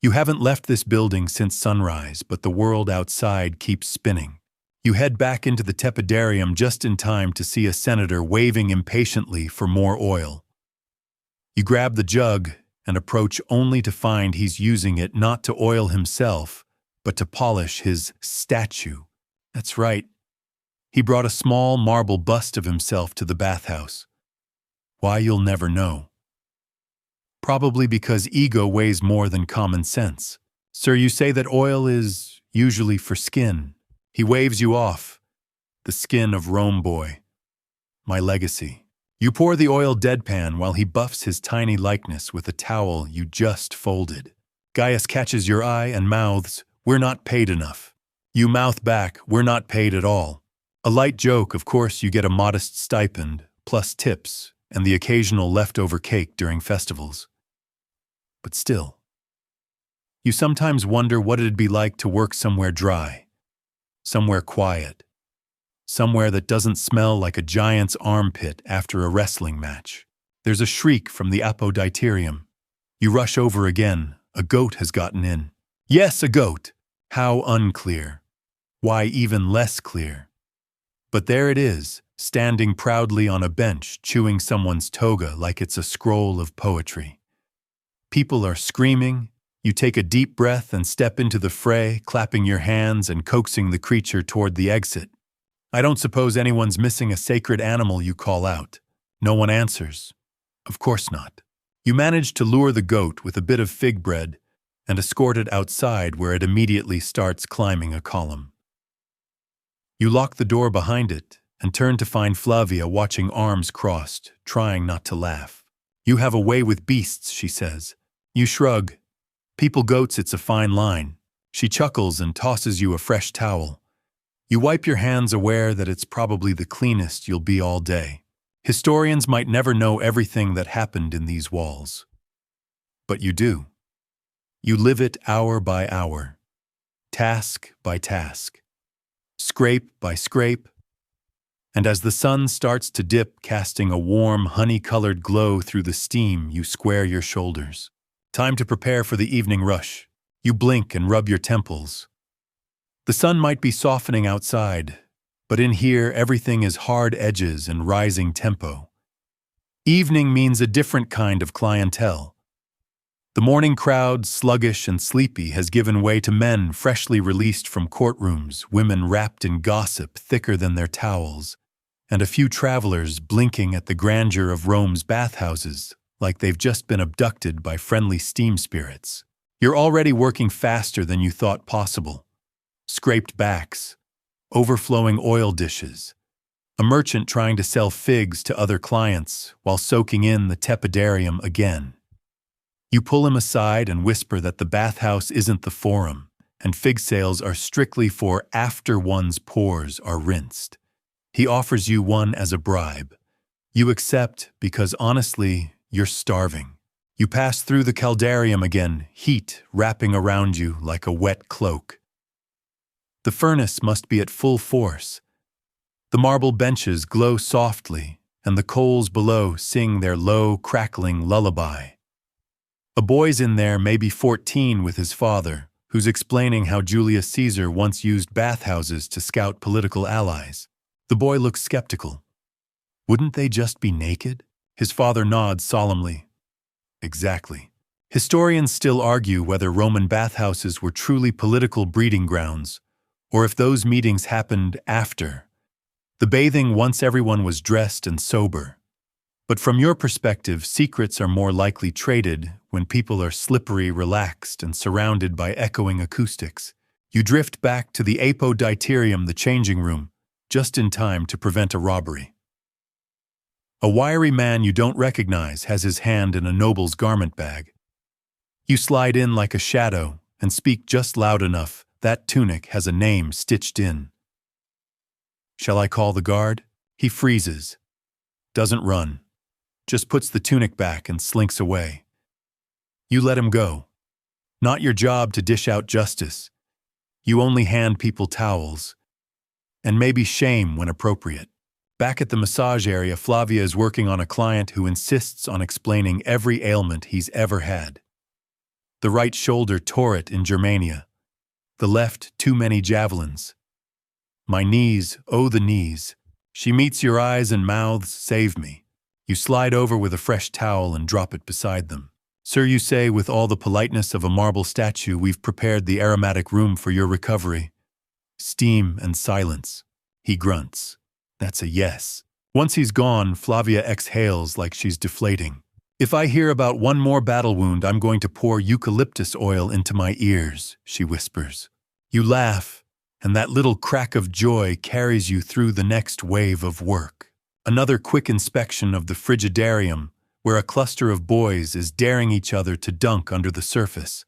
You haven't left this building since sunrise, but the world outside keeps spinning. You head back into the tepidarium just in time to see a senator waving impatiently for more oil. You grab the jug and approach only to find he's using it not to oil himself, but to polish his statue. That's right. He brought a small marble bust of himself to the bathhouse. Why, you'll never know. Probably because ego weighs more than common sense. Sir, you say that oil is usually for skin. He waves you off. The skin of Rome boy. My legacy. You pour the oil deadpan while he buffs his tiny likeness with a towel you just folded. Gaius catches your eye and mouths, "We're not paid enough." You mouth back, "We're not paid at all." A light joke, of course. You get a modest stipend, plus tips, and the occasional leftover cake during festivals. But still, you sometimes wonder what it'd be like to work somewhere dry, somewhere quiet, somewhere that doesn't smell like a giant's armpit after a wrestling match. There's a shriek from the apoditerium. You rush over again. A goat has gotten in. Yes, a goat. How unclear. Why, even less clear. But there it is, standing proudly on a bench, chewing someone's toga like it's a scroll of poetry. People are screaming. You take a deep breath and step into the fray, clapping your hands and coaxing the creature toward the exit. I don't suppose anyone's missing a sacred animal you call out. No one answers. Of course not. You manage to lure the goat with a bit of fig bread and escort it outside, where it immediately starts climbing a column. You lock the door behind it and turn to find Flavia watching, arms crossed, trying not to laugh. You have a way with beasts, she says. You shrug. People goats, it's a fine line. She chuckles and tosses you a fresh towel. You wipe your hands, aware that it's probably the cleanest you'll be all day. Historians might never know everything that happened in these walls. But you do. You live it hour by hour, task by task, scrape by scrape, and as the sun starts to dip, casting a warm, honey-colored glow through the steam, you square your shoulders. Time to prepare for the evening rush. You blink and rub your temples. The sun might be softening outside, but in here everything is hard edges and rising tempo. Evening means a different kind of clientele. The morning crowd, sluggish and sleepy, has given way to men freshly released from courtrooms, women wrapped in gossip thicker than their towels, and a few travelers blinking at the grandeur of Rome's bathhouses like they've just been abducted by friendly steam spirits. You're already working faster than you thought possible. Scraped backs, overflowing oil dishes, a merchant trying to sell figs to other clients while soaking in the tepidarium again. You pull him aside and whisper that the bathhouse isn't the forum, and fig sales are strictly for after one's pores are rinsed. He offers you one as a bribe. You accept because honestly, you're starving. You pass through the caldarium again, heat wrapping around you like a wet cloak. The furnace must be at full force. The marble benches glow softly, and the coals below sing their low, crackling lullaby. A boy's in there, maybe 14, with his father, who's explaining how Julius Caesar once used bathhouses to scout political allies. The boy looks skeptical. Wouldn't they just be naked? His father nods solemnly. Exactly. Historians still argue whether Roman bathhouses were truly political breeding grounds, or if those meetings happened after. The bathing once everyone was dressed and sober. But from your perspective, secrets are more likely traded when people are slippery, relaxed, and surrounded by echoing acoustics. You drift back to the apoditarium, the changing room, just in time to prevent a robbery. A wiry man you don't recognize has his hand in a noble's garment bag. You slide in like a shadow and speak just loud enough that tunic has a name stitched in. Shall I call the guard? He freezes. Doesn't run. Just puts the tunic back and slinks away. You let him go. Not your job to dish out justice. You only hand people towels. And maybe shame when appropriate. Back at the massage area, Flavia is working on a client who insists on explaining every ailment he's ever had. The right shoulder tore it in Germania. The left, too many javelins. My knees, oh the knees. She meets your eyes and mouths, save me. You slide over with a fresh towel and drop it beside them. Sir, you say with all the politeness of a marble statue, we've prepared the aromatic room for your recovery. Steam and silence. He grunts. That's a yes. Once he's gone, Flavia exhales like she's deflating. If I hear about one more battle wound, I'm going to pour eucalyptus oil into my ears, she whispers. You laugh, and that little crack of joy carries you through the next wave of work. Another quick inspection of the frigidarium, where a cluster of boys is daring each other to dunk under the surface.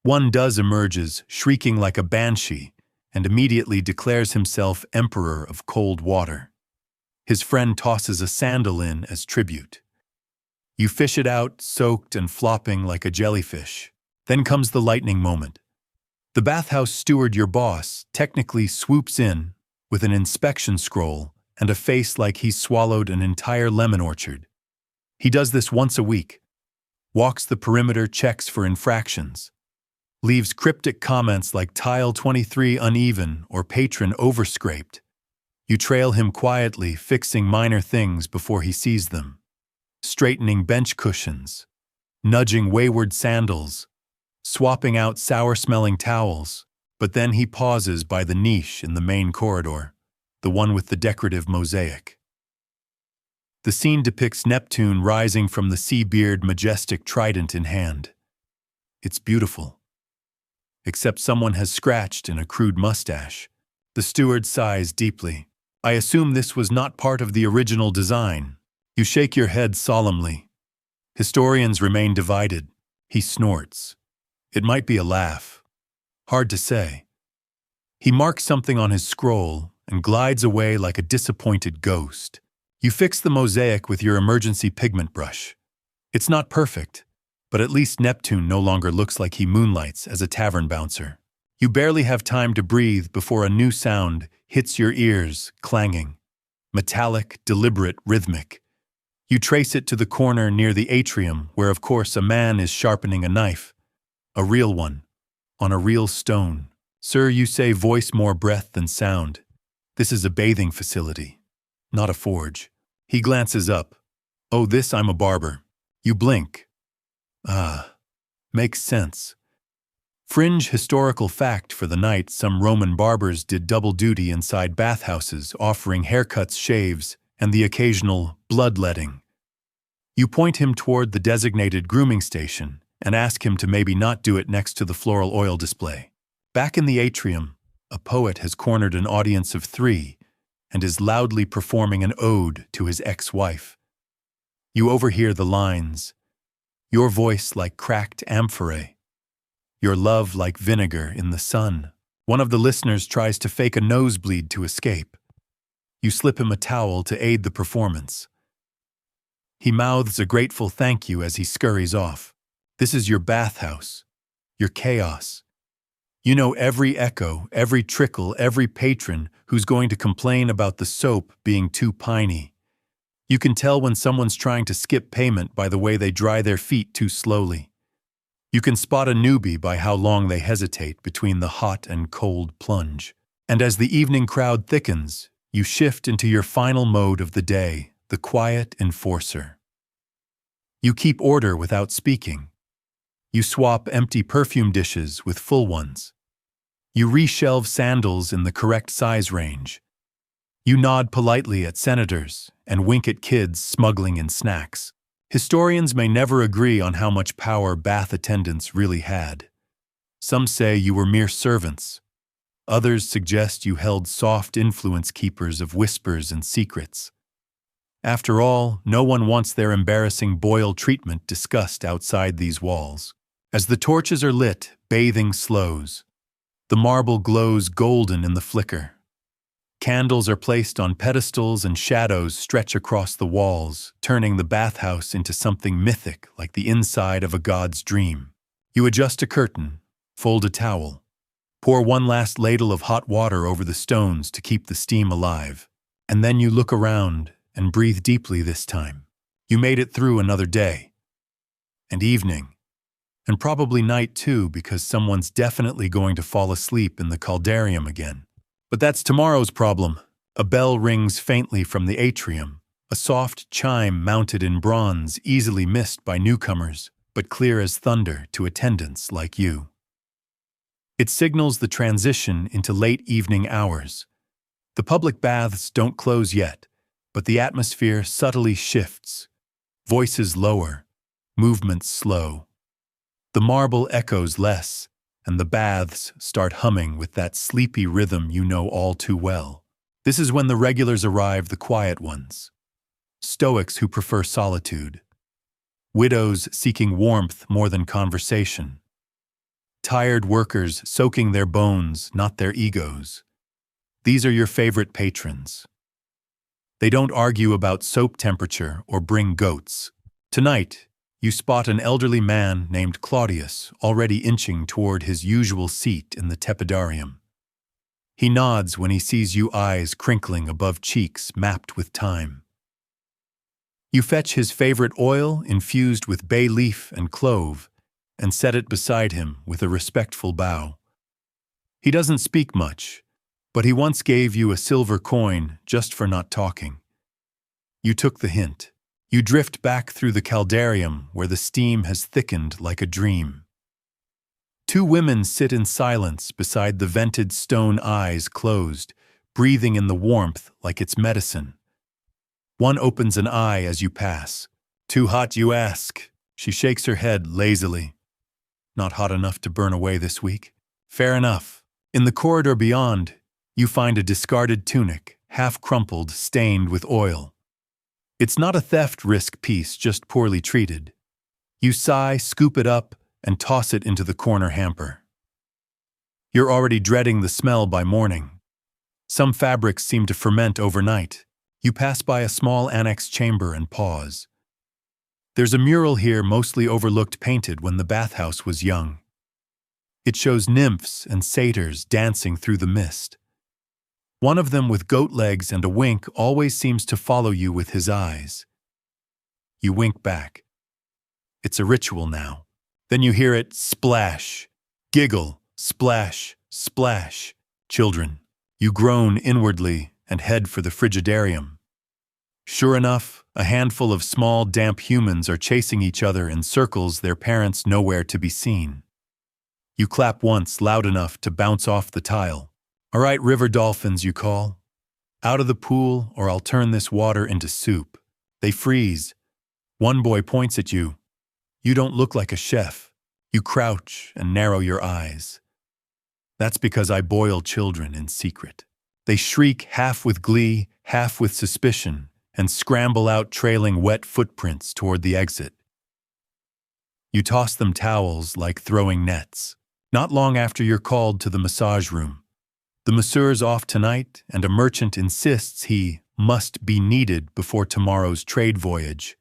One emerges, shrieking like a banshee, and immediately declares himself emperor of cold water. His friend tosses a sandal in as tribute. You fish it out, soaked and flopping like a jellyfish. Then comes the lightning moment. The bathhouse steward, your boss, technically swoops in with an inspection scroll and a face like he's swallowed an entire lemon orchard. He does this once a week, walks the perimeter, checks for infractions, leaves cryptic comments like tile 23 uneven or patron overscraped. You trail him quietly, fixing minor things before he sees them. Straightening bench cushions, nudging wayward sandals, swapping out sour-smelling towels, but then he pauses by the niche in the main corridor, the one with the decorative mosaic. The scene depicts Neptune rising from the sea beard, majestic trident in hand. It's beautiful. Except someone has scratched in a crude mustache. The steward sighs deeply. I assume this was not part of the original design. You shake your head solemnly. Historians remain divided. He snorts. It might be a laugh. Hard to say. He marks something on his scroll and glides away like a disappointed ghost. You fix the mosaic with your emergency pigment brush. It's not perfect, but at least Neptune no longer looks like he moonlights as a tavern bouncer. You barely have time to breathe before a new sound hits your ears, clanging. Metallic, deliberate, rhythmic. You trace it to the corner near the atrium, where of course a man is sharpening a knife. A real one, on a real stone. Sir, you say, voice more breath than sound. This is a bathing facility, not a forge. He glances up. Oh, this I'm a barber. You blink. Ah, makes sense. Fringe historical fact for the night, some Roman barbers did double duty inside bathhouses, offering haircuts, shaves, and the occasional bloodletting. You point him toward the designated grooming station and ask him to maybe not do it next to the floral oil display. Back in the atrium, a poet has cornered an audience of 3 and is loudly performing an ode to his ex-wife. You overhear the lines, Your voice like cracked amphorae. Your love like vinegar in the sun. One of the listeners tries to fake a nosebleed to escape. You slip him a towel to aid the performance. He mouths a grateful thank you as he scurries off. This is your bathhouse, your chaos. You know every echo, every trickle, every patron who's going to complain about the soap being too piney. You can tell when someone's trying to skip payment by the way they dry their feet too slowly. You can spot a newbie by how long they hesitate between the hot and cold plunge. And as the evening crowd thickens, you shift into your final mode of the day, the quiet enforcer. You keep order without speaking. You swap empty perfume dishes with full ones. You reshelve sandals in the correct size range. You nod politely at senators and wink at kids smuggling in snacks. Historians may never agree on how much power bath attendants really had. Some say you were mere servants. Others suggest you held soft influence keepers of whispers and secrets. After all, no one wants their embarrassing boil treatment discussed outside these walls. As the torches are lit, bathing slows. The marble glows golden in the flicker. Candles are placed on pedestals and shadows stretch across the walls, turning the bathhouse into something mythic like the inside of a god's dream. You adjust a curtain, fold a towel, pour one last ladle of hot water over the stones to keep the steam alive, and then you look around and breathe deeply this time. You made it through another day. And evening. And probably night too, because someone's definitely going to fall asleep in the caldarium again. But that's tomorrow's problem. A bell rings faintly from the atrium, a soft chime mounted in bronze easily missed by newcomers, but clear as thunder to attendants like you. It signals the transition into late evening hours. The public baths don't close yet, but the atmosphere subtly shifts. Voices lower, movements slow. The marble echoes less, and the baths start humming with that sleepy rhythm you know all too well. This is when the regulars arrive, the quiet ones. Stoics who prefer solitude. Widows seeking warmth more than conversation. Tired workers soaking their bones, not their egos. These are your favorite patrons. They don't argue about soap temperature or bring goats. Tonight, you spot an elderly man named Claudius already inching toward his usual seat in the tepidarium. He nods when he sees you, eyes crinkling above cheeks mapped with time. You fetch his favorite oil infused with bay leaf and clove and set it beside him with a respectful bow. He doesn't speak much, but he once gave you a silver coin just for not talking. You took the hint. You drift back through the caldarium where the steam has thickened like a dream. Two women sit in silence beside the vented stone, eyes closed, breathing in the warmth like it's medicine. One opens an eye as you pass. "Too hot, you ask?" She shakes her head lazily. "Not hot enough to burn away this week." "Fair enough." In the corridor beyond, you find a discarded tunic, half crumpled, stained with oil. It's not a theft risk piece, just poorly treated. You sigh, scoop it up, and toss it into the corner hamper. You're already dreading the smell by morning. Some fabrics seem to ferment overnight. You pass by a small annex chamber and pause. There's a mural here mostly overlooked, painted when the bathhouse was young. It shows nymphs and satyrs dancing through the mist. One of them with goat legs and a wink always seems to follow you with his eyes. You wink back. It's a ritual now. Then you hear it splash, giggle, splash, splash. Children. You groan inwardly and head for the frigidarium. Sure enough, a handful of small, damp humans are chasing each other in circles, their parents nowhere to be seen. You clap once loud enough to bounce off the tile. "All right, river dolphins, you call. Out of the pool, or I'll turn this water into soup." They freeze. One boy points at you. You don't look like a chef. You crouch and narrow your eyes. "That's because I boil children in secret." They shriek, half with glee, half with suspicion, and scramble out, trailing wet footprints toward the exit. You toss them towels like throwing nets. Not long after you're called to the massage room. The masseur's off tonight, and a merchant insists he must be needed before tomorrow's trade voyage.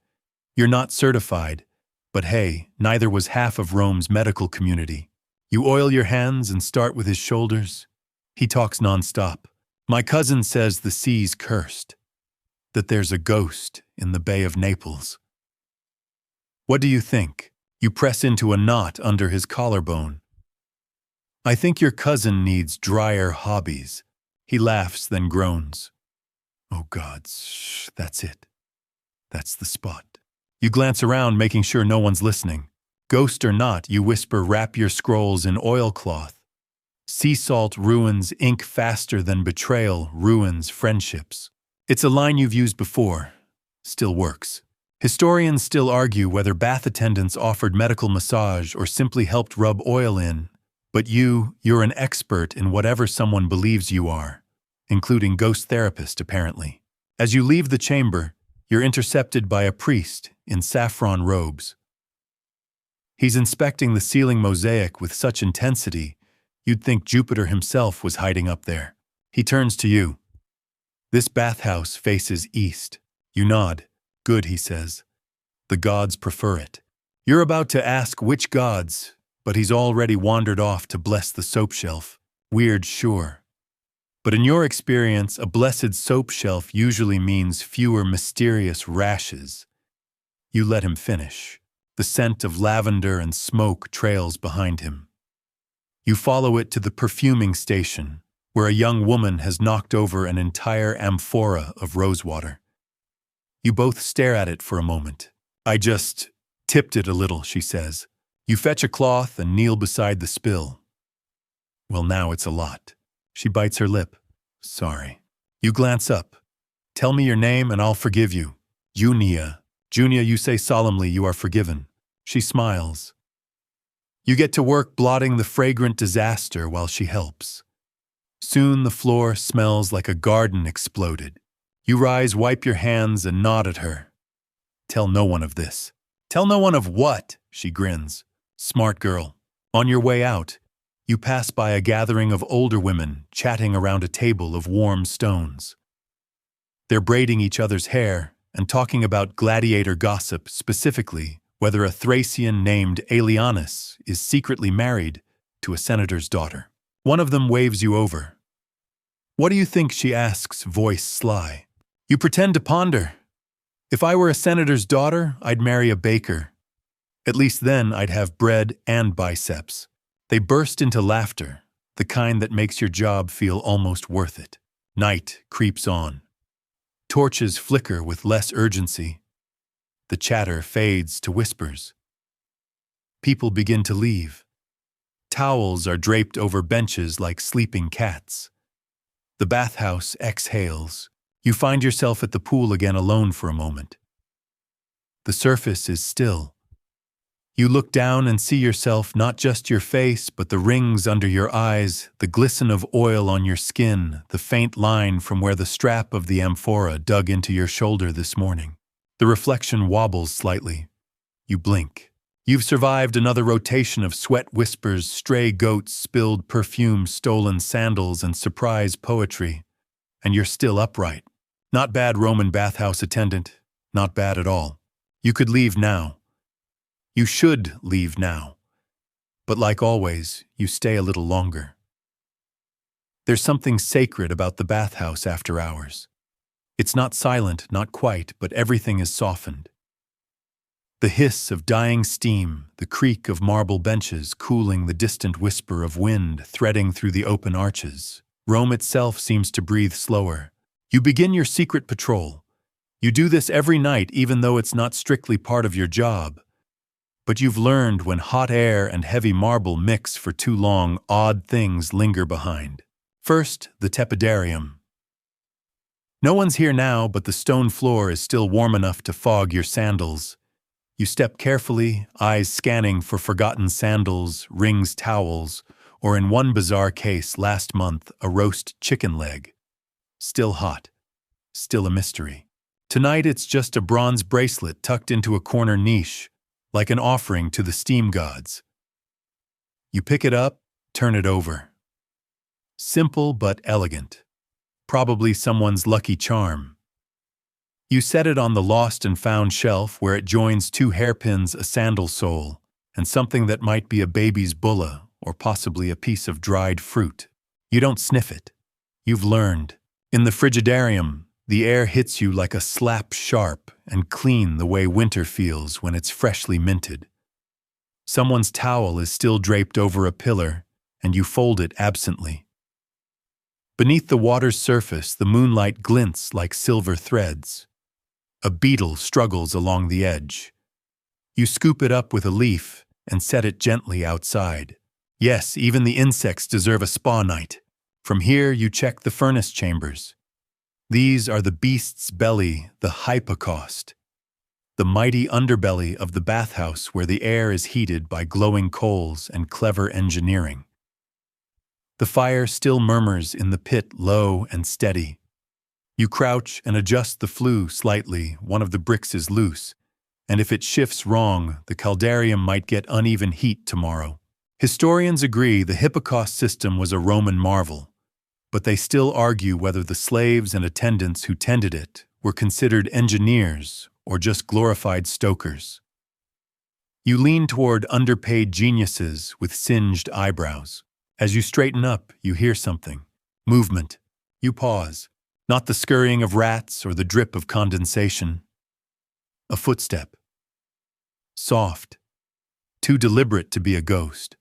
You're not certified, but hey, neither was half of Rome's medical community. You oil your hands and start with his shoulders. He talks nonstop. My cousin says the sea's cursed, that there's a ghost in the Bay of Naples. What do you think? You press into a knot under his collarbone. I think your cousin needs drier hobbies. He laughs, then groans. Oh gods, shh, that's it. That's the spot. You glance around, making sure no one's listening. Ghost or not, you whisper, wrap your scrolls in oilcloth. Sea salt ruins ink faster than betrayal ruins friendships. It's a line you've used before. Still works. Historians still argue whether bath attendants offered medical massage or simply helped rub oil in. But you're an expert in whatever someone believes you are, including ghost therapist, apparently. As you leave the chamber, you're intercepted by a priest in saffron robes. He's inspecting the ceiling mosaic with such intensity, you'd think Jupiter himself was hiding up there. He turns to you. This bathhouse faces east. You nod. Good, he says. The gods prefer it. You're about to ask which gods, but he's already wandered off to bless the soap shelf. Weird, sure. But in your experience, a blessed soap shelf usually means fewer mysterious rashes. You let him finish. The scent of lavender and smoke trails behind him. You follow it to the perfuming station, where a young woman has knocked over an entire amphora of rosewater. You both stare at it for a moment. I just tipped it a little, she says. You fetch a cloth and kneel beside the spill. Well, now it's a lot. She bites her lip. Sorry. You glance up. Tell me your name and I'll forgive you. Junia. Junia, you say solemnly you are forgiven. She smiles. You get to work blotting the fragrant disaster while she helps. Soon the floor smells like a garden exploded. You rise, wipe your hands, and nod at her. Tell no one of this. Tell no one of what? She grins. Smart girl. On your way out, you pass by a gathering of older women chatting around a table of warm stones. They're braiding each other's hair and talking about gladiator gossip, specifically whether a Thracian named Aelianus is secretly married to a senator's daughter. One of them waves you over. What do you think? She asks, voice sly. You pretend to ponder. If I were a senator's daughter, I'd marry a baker. At least then I'd have bread and biceps. They burst into laughter, the kind that makes your job feel almost worth it. Night creeps on. Torches flicker with less urgency. The chatter fades to whispers. People begin to leave. Towels are draped over benches like sleeping cats. The bathhouse exhales. You find yourself at the pool again, alone for a moment. The surface is still. You look down and see yourself, not just your face, but the rings under your eyes, the glisten of oil on your skin, the faint line from where the strap of the amphora dug into your shoulder this morning. The reflection wobbles slightly. You blink. You've survived another rotation of sweat whispers, stray goats, spilled perfume, stolen sandals, and surprise poetry. And you're still upright. Not bad, Roman bathhouse attendant. Not bad at all. You could leave now. You should leave now. But like always, you stay a little longer. There's something sacred about the bathhouse after hours. It's not silent, not quite, but everything is softened. The hiss of dying steam, the creak of marble benches cooling, the distant whisper of wind threading through the open arches. Rome itself seems to breathe slower. You begin your secret patrol. You do this every night, even though it's not strictly part of your job. But you've learned when hot air and heavy marble mix for too long, odd things linger behind. First, the tepidarium. No one's here now, but the stone floor is still warm enough to fog your sandals. You step carefully, eyes scanning for forgotten sandals, rings, towels, or in one bizarre case last month, a roast chicken leg. Still hot. Still a mystery. Tonight it's just a bronze bracelet tucked into a corner niche, like an offering to the steam gods. You pick it up, turn it over. Simple but elegant. Probably someone's lucky charm. You set it on the lost and found shelf where it joins 2 hairpins, a sandal sole, and something that might be a baby's bulla or possibly a piece of dried fruit. You don't sniff it. You've learned. In the frigidarium, the air hits you like a slap sharp and clean the way winter feels when it's freshly minted. Someone's towel is still draped over a pillar, and you fold it absently. Beneath the water's surface, the moonlight glints like silver threads. A beetle struggles along the edge. You scoop it up with a leaf and set it gently outside. Yes, even the insects deserve a spa night. From here, you check the furnace chambers. These are the beast's belly, the hypocaust, the mighty underbelly of the bathhouse where the air is heated by glowing coals and clever engineering. The fire still murmurs in the pit, low and steady. You crouch and adjust the flue slightly. One of the bricks is loose, and if it shifts wrong, the caldarium might get uneven heat tomorrow. Historians agree the hypocaust system was a Roman marvel, but they still argue whether the slaves and attendants who tended it were considered engineers or just glorified stokers. You lean toward underpaid geniuses with singed eyebrows. As you straighten up, you hear something. Movement. You pause. Not the scurrying of rats or the drip of condensation. A footstep. Soft. Too deliberate to be a ghost.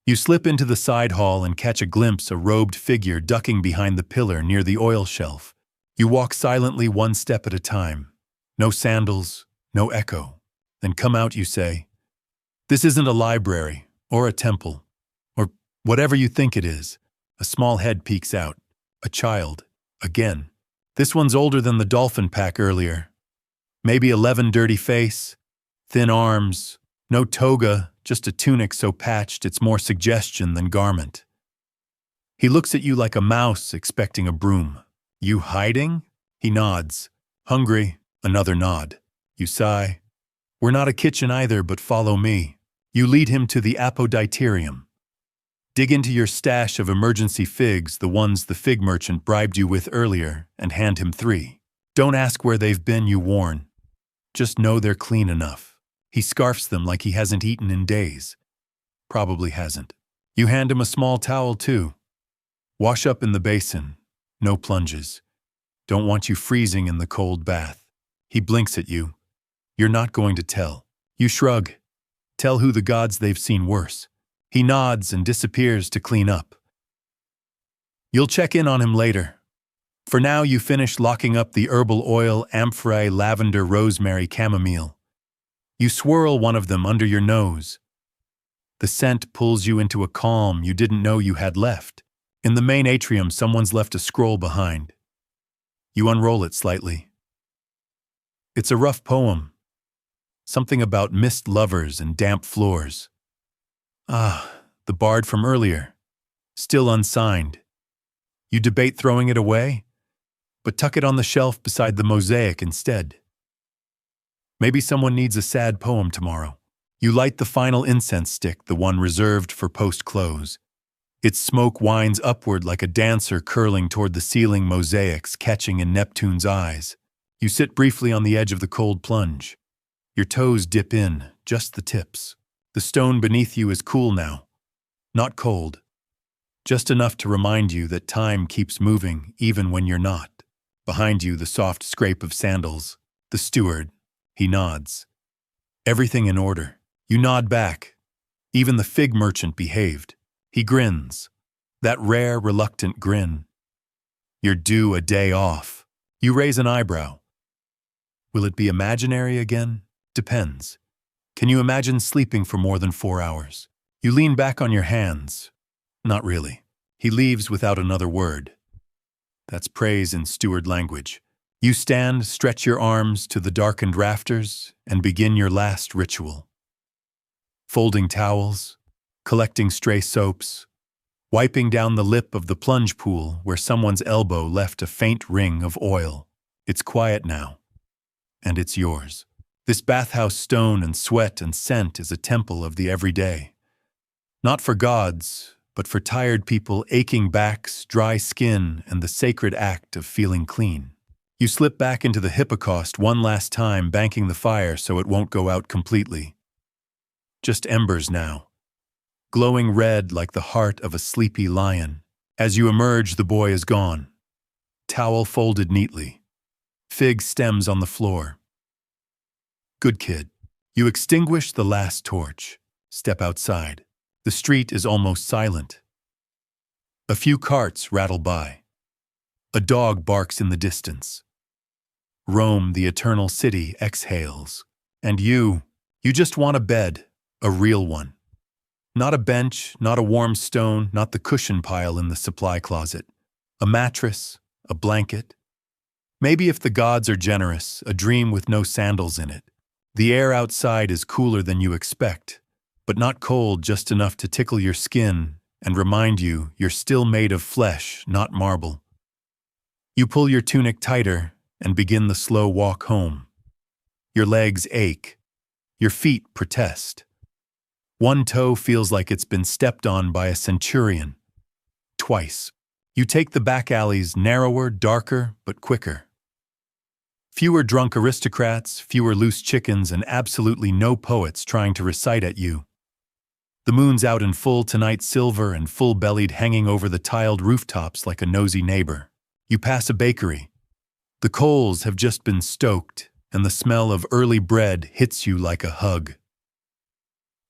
You slip into the side hall and catch a glimpse of a robed figure ducking behind the pillar near the oil shelf. You walk silently 1 step at a time. No sandals, no echo. Then come out, you say. This isn't a library or a temple or whatever you think it is. A small head peeks out. A child. Again. This one's older than the dolphin pack earlier. Maybe 11, dirty face, thin arms, no toga, just a tunic so patched it's more suggestion than garment. He looks at you like a mouse expecting a broom. You hiding? He nods. Hungry? Another nod. You sigh. We're not a kitchen either, but follow me. You lead him to the apoditerium. Dig into your stash of emergency figs, the ones the fig merchant bribed you with earlier, and hand him 3. Don't ask where they've been, you warn. Just know they're clean enough. He scarfs them like he hasn't eaten in days. Probably hasn't. You hand him a small towel, too. Wash up in the basin. No plunges. Don't want you freezing in the cold bath. He blinks at you. You're not going to tell. You shrug. Tell who the gods they've seen worse. He nods and disappears to clean up. You'll check in on him later. For now, you finish locking up the herbal oil, amphorae, lavender, rosemary, chamomile. You swirl one of them under your nose. The scent pulls you into a calm you didn't know you had left. In the main atrium, someone's left a scroll behind. You unroll it slightly. It's a rough poem. Something about missed lovers and damp floors. Ah, the bard from earlier. Still unsigned. You debate throwing it away, but tuck it on the shelf beside the mosaic instead. Maybe someone needs a sad poem tomorrow. You light the final incense stick, the one reserved for post-close. Its smoke winds upward like a dancer curling toward the ceiling mosaics catching in Neptune's eyes. You sit briefly on the edge of the cold plunge. Your toes dip in, just the tips. The stone beneath you is cool now. Not cold. Just enough to remind you that time keeps moving even when you're not. Behind you, the soft scrape of sandals. The steward. He nods. Everything in order. You nod back. Even the fig merchant behaved. He grins. That rare, reluctant grin. You're due a day off. You raise an eyebrow. Will it be imaginary again? Depends. Can you imagine sleeping for more than 4 hours? You lean back on your hands. Not really. He leaves without another word. That's praise in steward language. You stand, stretch your arms to the darkened rafters, and begin your last ritual. Folding towels, collecting stray soaps, wiping down the lip of the plunge pool where someone's elbow left a faint ring of oil. It's quiet now, and it's yours. This bathhouse stone and sweat and scent is a temple of the everyday. Not for gods, but for tired people, aching backs, dry skin, and the sacred act of feeling clean. You slip back into the hippocaust one last time, banking the fire so it won't go out completely. Just embers now, glowing red like the heart of a sleepy lion. As you emerge, the boy is gone. Towel folded neatly. Fig stems on the floor. Good kid. You extinguish the last torch. Step outside. The street is almost silent. A few carts rattle by. A dog barks in the distance. Rome, the eternal city, exhales. And you just want a bed, a real one. Not a bench, not a warm stone, not the cushion pile in the supply closet. A mattress, a blanket. Maybe if the gods are generous, a dream with no sandals in it. The air outside is cooler than you expect, but not cold, just enough to tickle your skin and remind you you're still made of flesh, not marble. You pull your tunic tighter and begin the slow walk home. Your legs ache. Your feet protest. One toe feels like it's been stepped on by a centurion. Twice. You take the back alleys, narrower, darker, but quicker. Fewer drunk aristocrats, fewer loose chickens, and absolutely no poets trying to recite at you. The moon's out in full tonight, silver and full-bellied, hanging over the tiled rooftops like a nosy neighbor. You pass a bakery. The coals have just been stoked, and the smell of early bread hits you like a hug.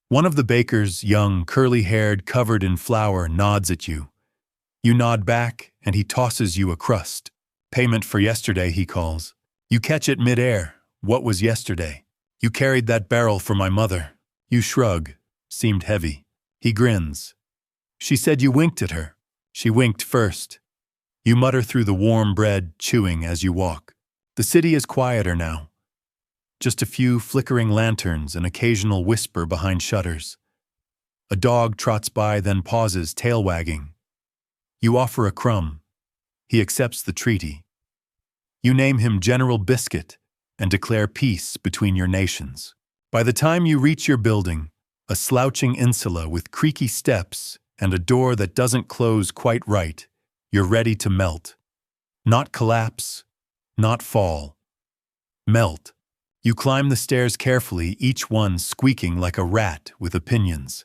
One of the bakers, young, curly-haired, covered in flour, nods at you. You nod back, and he tosses you a crust. Payment for yesterday, he calls. You catch it mid-air. What was yesterday? You carried that barrel for my mother. You shrug. Seemed heavy. He grins. She said you winked at her. She winked first. You mutter through the warm bread, chewing as you walk. The city is quieter now. Just a few flickering lanterns, an occasional whisper behind shutters. A dog trots by, then pauses, tail wagging. You offer a crumb. He accepts the treaty. You name him General Biscuit and declare peace between your nations. By the time you reach your building, a slouching insula with creaky steps and a door that doesn't close quite right, you're ready to melt. Not collapse, not fall. Melt. You climb the stairs carefully, each one squeaking like a rat with opinions.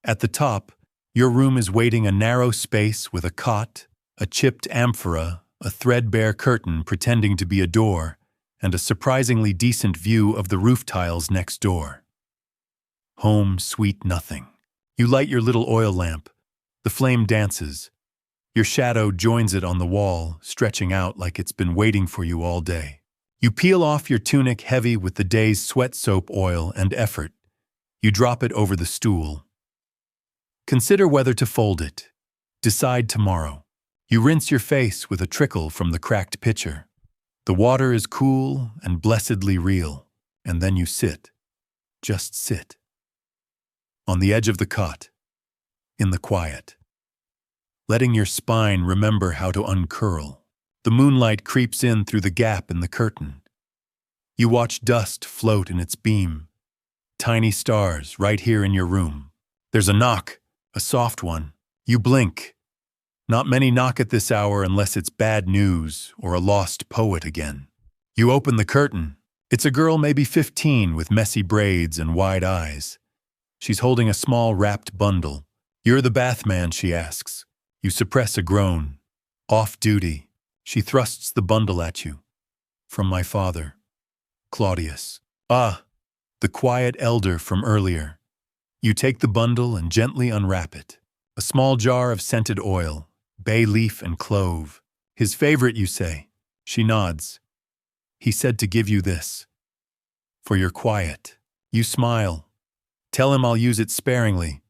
At the top, your room is waiting, a narrow space with a cot, a chipped amphora, a threadbare curtain pretending to be a door, and a surprisingly decent view of the roof tiles next door. Home, sweet nothing. You light your little oil lamp. The flame dances. Your shadow joins it on the wall, stretching out like it's been waiting for you all day. You peel off your tunic heavy with the day's sweat, soap, oil, and effort. You drop it over the stool. Consider whether to fold it. Decide tomorrow. You rinse your face with a trickle from the cracked pitcher. The water is cool and blessedly real, and then you sit. Just sit. On the edge of the cot, in the quiet. Letting your spine remember how to uncurl. The moonlight creeps in through the gap in the curtain. You watch dust float in its beam. Tiny stars right here in your room. There's a knock, a soft one. You blink. Not many knock at this hour unless it's bad news or a lost poet again. You open the curtain. It's a girl, maybe 15, with messy braids and wide eyes. She's holding a small wrapped bundle. "You're the bathman?" she asks. You suppress a groan. "Off duty." She thrusts the bundle at you. "From my father, Claudius." "Ah, the quiet elder from earlier." You take the bundle and gently unwrap it. A small jar of scented oil, bay leaf and clove. "His favorite, you say?" She nods. "He said to give you this. For your quiet." You smile. "Tell him I'll use it sparingly."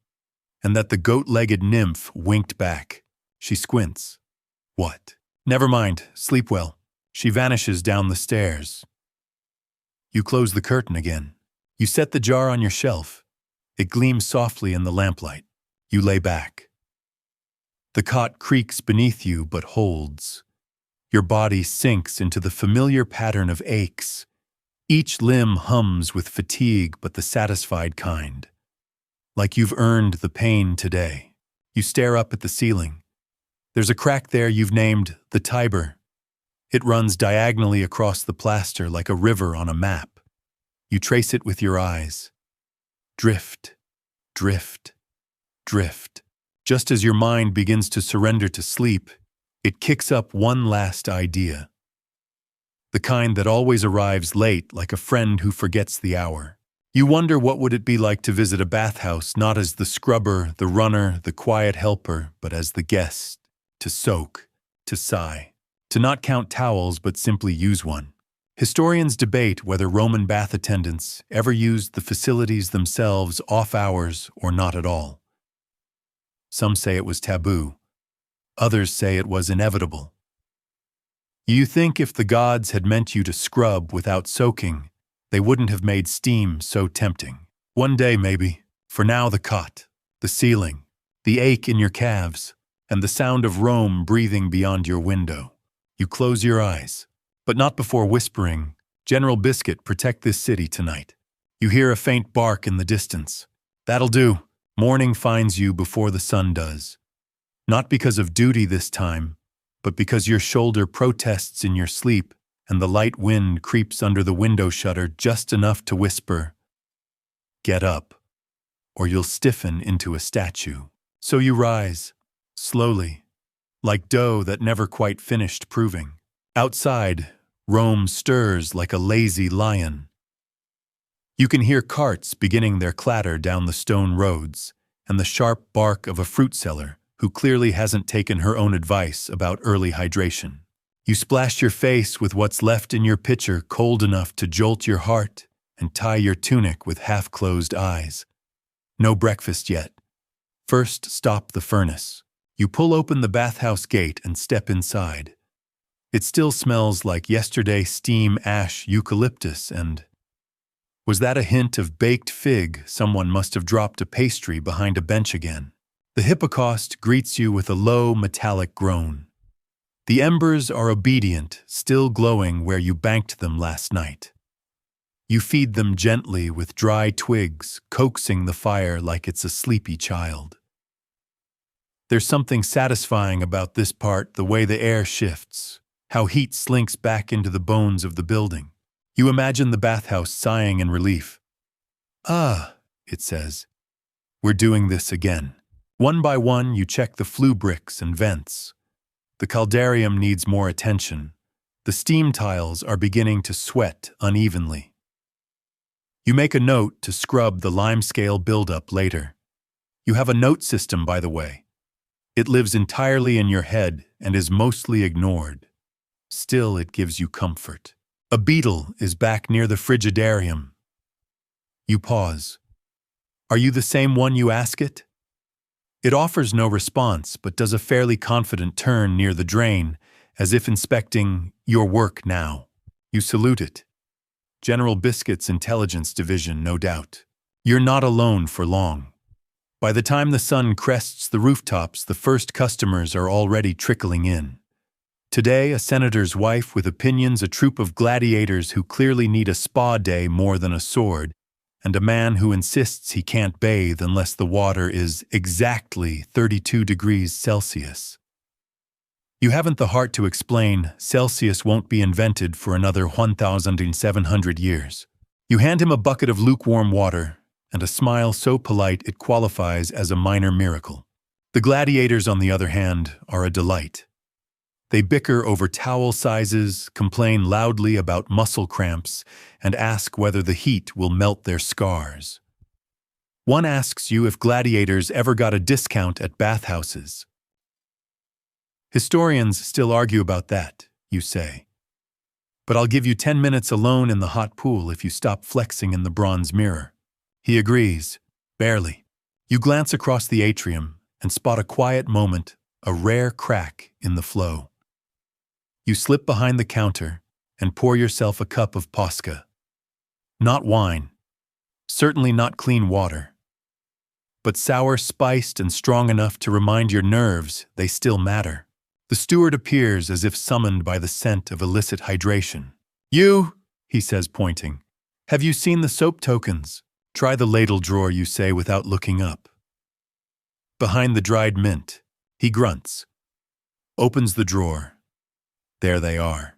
And that the goat-legged nymph winked back. She squints. "What?" "Never mind, sleep well." She vanishes down the stairs. You close the curtain again. You set the jar on your shelf. It gleams softly in the lamplight. You lay back. The cot creaks beneath you but holds. Your body sinks into the familiar pattern of aches. Each limb hums with fatigue, but the satisfied kind. Like you've earned the pain today. You stare up at the ceiling. There's a crack there you've named the Tiber. It runs diagonally across the plaster like a river on a map. You trace it with your eyes. Drift, drift, drift. Just as your mind begins to surrender to sleep, it kicks up one last idea. The kind that always arrives late, like a friend who forgets the hour. You wonder what would it be like to visit a bathhouse not as the scrubber, the runner, the quiet helper, but as the guest, to soak, to sigh, to not count towels but simply use one. Historians debate whether Roman bath attendants ever used the facilities themselves off hours or not at all. Some say it was taboo. Others say it was inevitable. You think if the gods had meant you to scrub without soaking, they wouldn't have made steam so tempting. One day, maybe. For now, the cot, the ceiling, the ache in your calves, and the sound of Rome breathing beyond your window. You close your eyes, but not before whispering, "General Biscuit, protect this city tonight." You hear a faint bark in the distance. That'll do. Morning finds you before the sun does. Not because of duty this time, but because your shoulder protests in your sleep and the light wind creeps under the window shutter just enough to whisper, "Get up, or you'll stiffen into a statue." So you rise, slowly, like dough that never quite finished proving. Outside, Rome stirs like a lazy lion. You can hear carts beginning their clatter down the stone roads and the sharp bark of a fruit seller who clearly hasn't taken her own advice about early hydration. You splash your face with what's left in your pitcher cold enough to jolt your heart and tie your tunic with half-closed eyes. No breakfast yet. First stop the furnace. You pull open the bathhouse gate and step inside. It still smells like yesterday steam ash eucalyptus and... Was that a hint of baked fig? Someone must have dropped a pastry behind a bench again. The hippocaust greets you with a low, metallic groan. The embers are obedient, still glowing where you banked them last night. You feed them gently with dry twigs, coaxing the fire like it's a sleepy child. There's something satisfying about this part, the way the air shifts, how heat slinks back into the bones of the building. You imagine the bathhouse sighing in relief. "Ah," it says, "we're doing this again." One by one, you check the flue bricks and vents. The caldarium needs more attention. The steam tiles are beginning to sweat unevenly. You make a note to scrub the limescale buildup later. You have a note system, by the way. It lives entirely in your head and is mostly ignored. Still, it gives you comfort. A beetle is back near the frigidarium. You pause. Are you the same one, you ask it? It offers no response, but does a fairly confident turn near the drain, as if inspecting your work now. You salute it. General Biscuit's intelligence division, no doubt. You're not alone for long. By the time the sun crests the rooftops, the first customers are already trickling in. Today, a senator's wife with opinions, a troop of gladiators who clearly need a spa day more than a sword, and a man who insists he can't bathe unless the water is exactly 32 degrees Celsius. You haven't the heart to explain Celsius won't be invented for another 1,700 years. You hand him a bucket of lukewarm water and a smile so polite it qualifies as a minor miracle. The gladiators, on the other hand, are a delight. They bicker over towel sizes, complain loudly about muscle cramps, and ask whether the heat will melt their scars. One asks you if gladiators ever got a discount at bathhouses. Historians still argue about that, you say. But I'll give you 10 minutes alone in the hot pool if you stop flexing in the bronze mirror. He agrees, barely. You glance across the atrium and spot a quiet moment, a rare crack in the flow. You slip behind the counter and pour yourself a cup of posca. Not wine, certainly not clean water, but sour, spiced, and strong enough to remind your nerves they still matter. The steward appears as if summoned by the scent of illicit hydration. "You," he says, pointing. Have you seen the soap tokens? Try the ladle drawer, you say without looking up. Behind the dried mint, he grunts. Opens the drawer. There they are.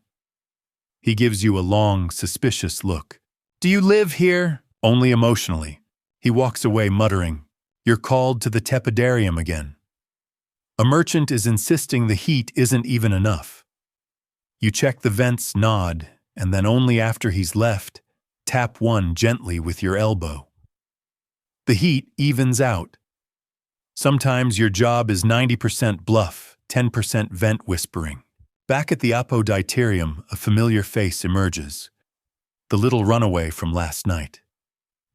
He gives you a long, suspicious look. Do you live here? Only emotionally. He walks away muttering, You're called to the tepidarium again. A merchant is insisting the heat isn't even enough. You check the vents, nod, and then only after he's left, tap one gently with your elbow. The heat evens out. Sometimes your job is 90% bluff, 10% vent whispering. Back at the apoditerium, a familiar face emerges. The little runaway from last night.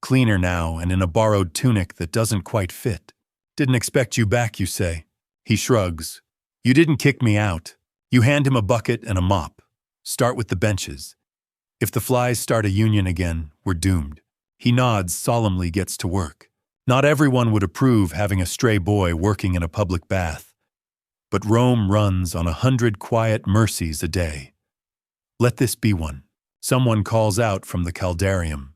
Cleaner now and in a borrowed tunic that doesn't quite fit. Didn't expect you back, you say. He shrugs. You didn't kick me out. You hand him a bucket and a mop. Start with the benches. If the flies start a union again, we're doomed. He nods, solemnly gets to work. Not everyone would approve having a stray boy working in a public bath. But Rome runs on 100 quiet mercies a day. Let this be one. Someone calls out from the caldarium.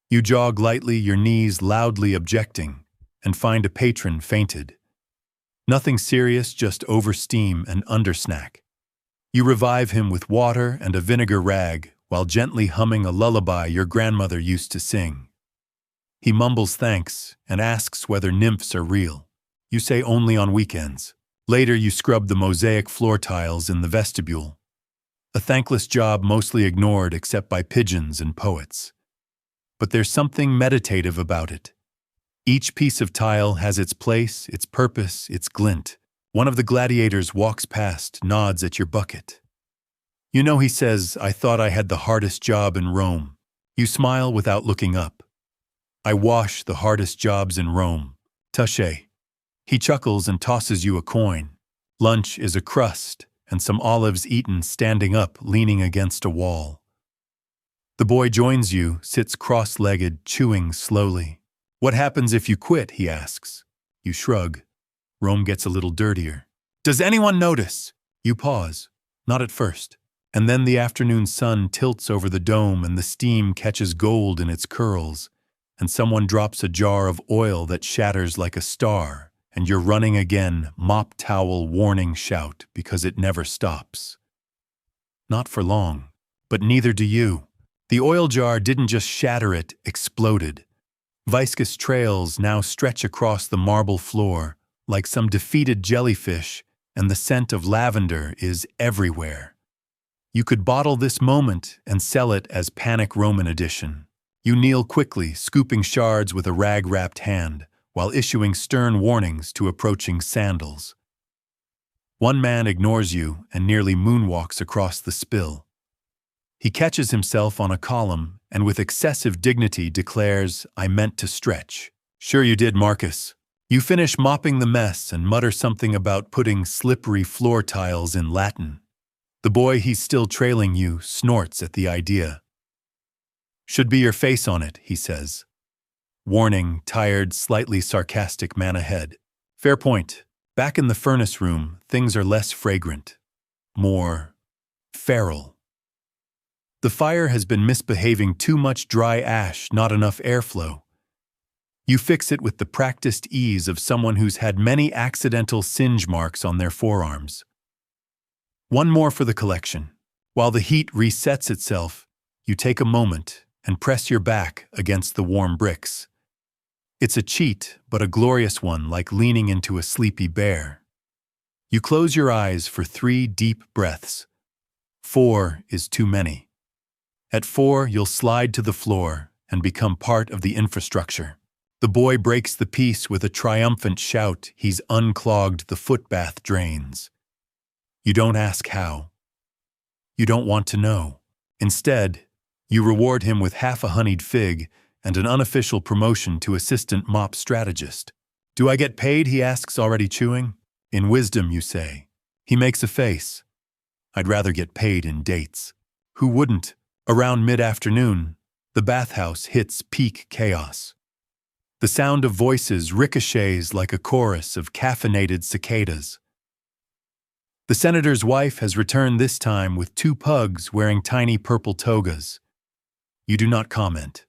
You jog lightly, your knees loudly objecting, and find a patron fainted. Nothing serious, just oversteam and undersnack. You revive him with water and a vinegar rag while gently humming a lullaby your grandmother used to sing. He mumbles thanks and asks whether nymphs are real. You say only on weekends. Later you scrub the mosaic floor tiles in the vestibule. A thankless job mostly ignored except by pigeons and poets. But there's something meditative about it. Each piece of tile has its place, its purpose, its glint. One of the gladiators walks past, nods at your bucket. You know, he says, I thought I had the hardest job in Rome. You smile without looking up. I wash the hardest jobs in Rome. Touché. He chuckles and tosses you a coin. Lunch is a crust and some olives eaten standing up, leaning against a wall. The boy joins you, sits cross-legged, chewing slowly. What happens if you quit, he asks. You shrug. Rome gets a little dirtier. Does anyone notice? You pause. Not at first. And then the afternoon sun tilts over the dome and the steam catches gold in its curls, and someone drops a jar of oil that shatters like a star, and you're running again, mop towel warning shout, because it never stops. Not for long, but neither do you. The oil jar didn't just shatter, it exploded. Viscous trails now stretch across the marble floor, like some defeated jellyfish, and the scent of lavender is everywhere. You could bottle this moment and sell it as Panic Roman Edition. You kneel quickly, scooping shards with a rag-wrapped hand, while issuing stern warnings to approaching sandals. One man ignores you and nearly moonwalks across the spill. He catches himself on a column and with excessive dignity declares, I meant to stretch. Sure you did, Marcus. You finish mopping the mess and mutter something about putting slippery floor tiles in Latin. The boy he's still trailing you snorts at the idea. Should be your face on it, he says. Warning, tired, slightly sarcastic man ahead. Fair point. Back in the furnace room, things are less fragrant. More feral. The fire has been misbehaving, too much dry ash, not enough airflow. You fix it with the practiced ease of someone who's had many accidental singe marks on their forearms. One more for the collection. While the heat resets itself, you take a moment and press your back against the warm bricks. It's a cheat, but a glorious one, like leaning into a sleepy bear. You close your eyes for 3 deep breaths. 4 is too many. At 4, you'll slide to the floor and become part of the infrastructure. The boy breaks the peace with a triumphant shout. He's unclogged the footbath drains. You don't ask how. You don't want to know. Instead, you reward him with half a honeyed fig and an unofficial promotion to assistant mop strategist. Do I get paid, he asks, already chewing. In wisdom, you say. He makes a face. I'd rather get paid in dates. Who wouldn't? Around mid-afternoon, the bathhouse hits peak chaos. The sound of voices ricochets like a chorus of caffeinated cicadas. The senator's wife has returned this time with 2 pugs wearing tiny purple togas. You do not comment.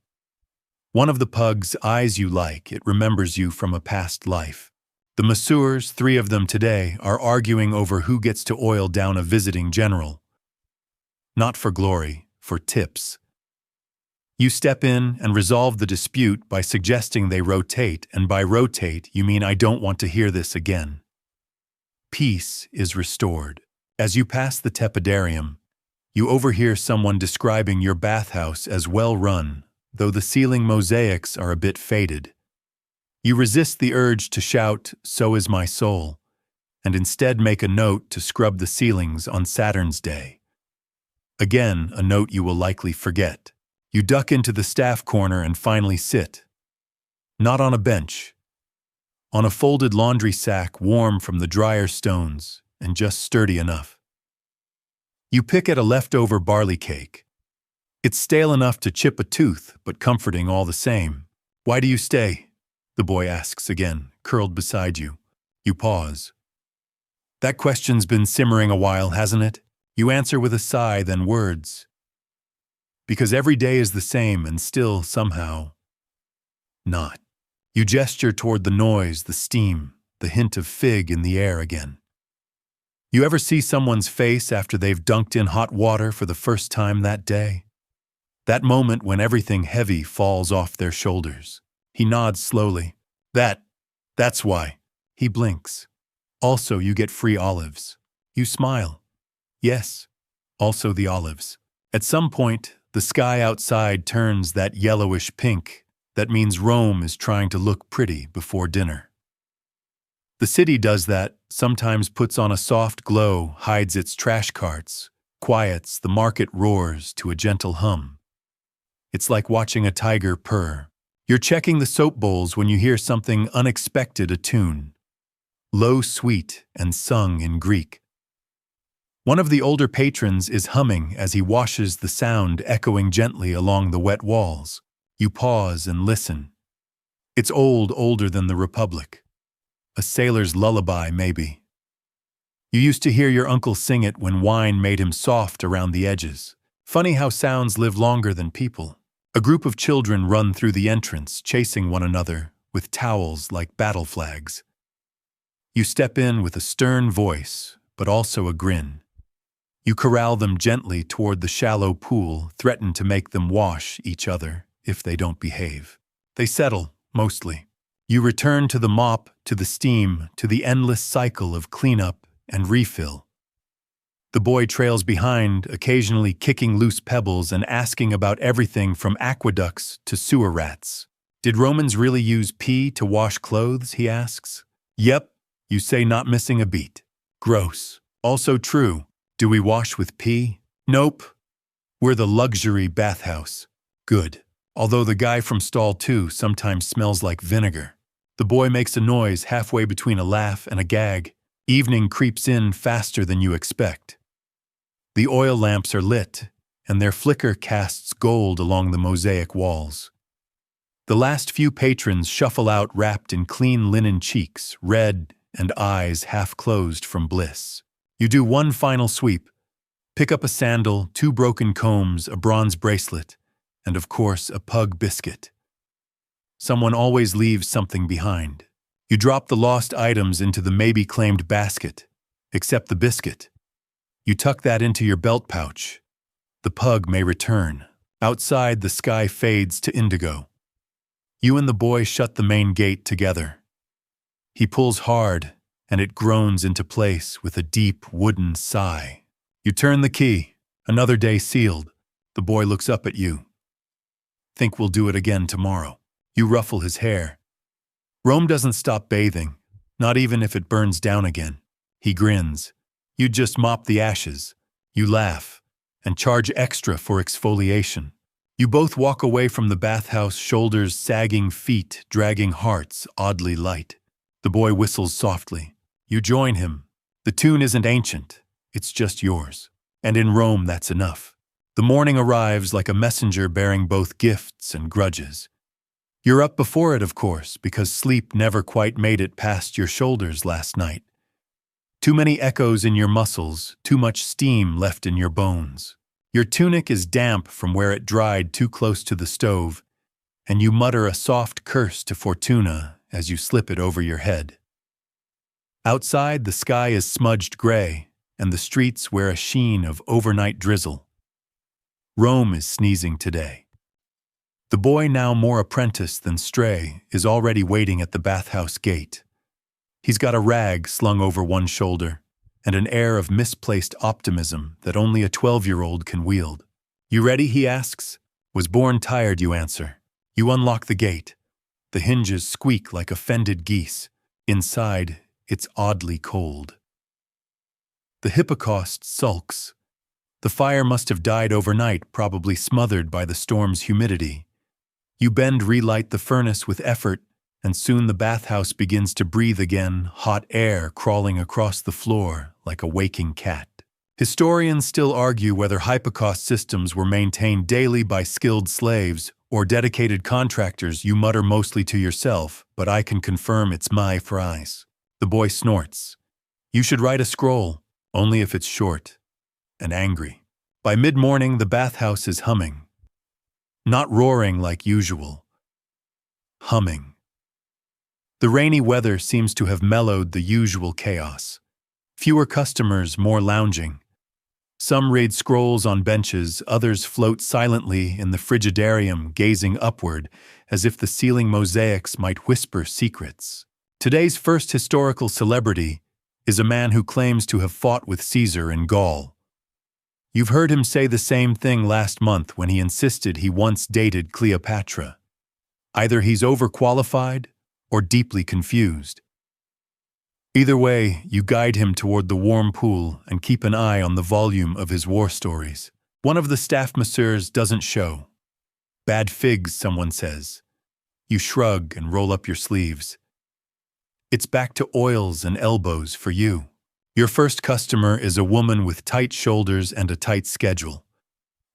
One of the pugs eyes you like it remembers you from a past life. The masseurs, 3 of them today, are arguing over who gets to oil down a visiting general. Not for glory, for tips. You step in and resolve the dispute by suggesting they rotate, and by rotate you mean I don't want to hear this again. Peace is restored. As you pass the tepidarium, you overhear someone describing your bathhouse as well run, though the ceiling mosaics are a bit faded. You resist the urge to shout, "So is my soul," and instead make a note to scrub the ceilings on Saturn's Day. Again, a note you will likely forget. You duck into the staff corner and finally sit. Not on a bench. On a folded laundry sack warm from the dryer stones and just sturdy enough. You pick at a leftover barley cake. It's stale enough to chip a tooth, but comforting all the same. "Why do you stay?" the boy asks again, curled beside you. You pause. That question's been simmering a while, hasn't it? You answer with a sigh, then words. Because every day is the same and still, somehow, not. You gesture toward the noise, the steam, the hint of fig in the air again. You ever see someone's face after they've dunked in hot water for the first time that day? That moment when everything heavy falls off their shoulders. He nods slowly. That's why. He blinks. Also, you get free olives. You smile. Yes, also the olives. At some point, the sky outside turns that yellowish pink. That means Rome is trying to look pretty before dinner. The city does that, sometimes puts on a soft glow, hides its trash carts, quiets, the market roars to a gentle hum. It's like watching a tiger purr. You're checking the soap bowls when you hear something unexpected attune. Low, sweet, and sung in Greek. One of the older patrons is humming as he washes the sound echoing gently along the wet walls. You pause and listen. It's older than the Republic. A sailor's lullaby, maybe. You used to hear your uncle sing it when wine made him soft around the edges. Funny how sounds live longer than people. A group of children run through the entrance, chasing one another, with towels like battle flags. You step in with a stern voice, but also a grin. You corral them gently toward the shallow pool, threaten to make them wash each other if they don't behave. They settle, mostly. You return to the mop, to the steam, to the endless cycle of cleanup and refill. The boy trails behind, occasionally kicking loose pebbles and asking about everything from aqueducts to sewer rats. Did Romans really use pee to wash clothes, he asks. Yep, you say, not missing a beat. Gross. Also true. Do we wash with pee? Nope. We're the luxury bathhouse. Good. Although the guy from stall 2 sometimes smells like vinegar. The boy makes a noise halfway between a laugh and a gag. Evening creeps in faster than you expect. The oil lamps are lit, and their flicker casts gold along the mosaic walls. The last few patrons shuffle out wrapped in clean linen cheeks, red, and eyes half-closed from bliss. You do one final sweep. Pick up a sandal, 2 broken combs, a bronze bracelet, and of course a pug biscuit. Someone always leaves something behind. You drop the lost items into the maybe-claimed basket, except the biscuit. You tuck that into your belt pouch. The pug may return. Outside, the sky fades to indigo. You and the boy shut the main gate together. He pulls hard, and it groans into place with a deep wooden sigh. You turn the key. Another day sealed. The boy looks up at you. Think we'll do it again tomorrow. You ruffle his hair. Rome doesn't stop bathing, not even if it burns down again. He grins. You just mop the ashes. You laugh, and charge extra for exfoliation. You both walk away from the bathhouse, shoulders sagging, feet dragging, hearts oddly light. The boy whistles softly. You join him. The tune isn't ancient, it's just yours. And in Rome, that's enough. The morning arrives like a messenger bearing both gifts and grudges. You're up before it, of course, because sleep never quite made it past your shoulders last night. Too many echoes in your muscles, too much steam left in your bones. Your tunic is damp from where it dried too close to the stove, and you mutter a soft curse to Fortuna as you slip it over your head. Outside, the sky is smudged gray, and the streets wear a sheen of overnight drizzle. Rome is sneezing today. The boy, now more apprentice than stray, is already waiting at the bathhouse gate. He's got a rag slung over one shoulder, and an air of misplaced optimism that only a 12-year-old can wield. "You ready?" he asks. "Was born tired," you answer. You unlock the gate. The hinges squeak like offended geese. Inside, it's oddly cold. The hippocaust sulks. The fire must have died overnight, probably smothered by the storm's humidity. You bend, relight the furnace with effort, and soon the bathhouse begins to breathe again, hot air crawling across the floor like a waking cat. Historians still argue whether hypocaust systems were maintained daily by skilled slaves or dedicated contractors. You mutter mostly to yourself, but I can confirm it's my prize. The boy snorts. You should write a scroll, only if it's short and angry. By mid-morning, the bathhouse is humming. Not roaring like usual. Humming. The rainy weather seems to have mellowed the usual chaos. Fewer customers, more lounging. Some read scrolls on benches, others float silently in the frigidarium, gazing upward, as if the ceiling mosaics might whisper secrets. Today's first historical celebrity is a man who claims to have fought with Caesar in Gaul. You've heard him say the same thing last month when he insisted he once dated Cleopatra. Either he's overqualified or deeply confused. Either way, you guide him toward the warm pool and keep an eye on the volume of his war stories. One of the staff masseurs doesn't show. Bad figs, someone says. You shrug and roll up your sleeves. It's back to oils and elbows for you. Your first customer is a woman with tight shoulders and a tight schedule.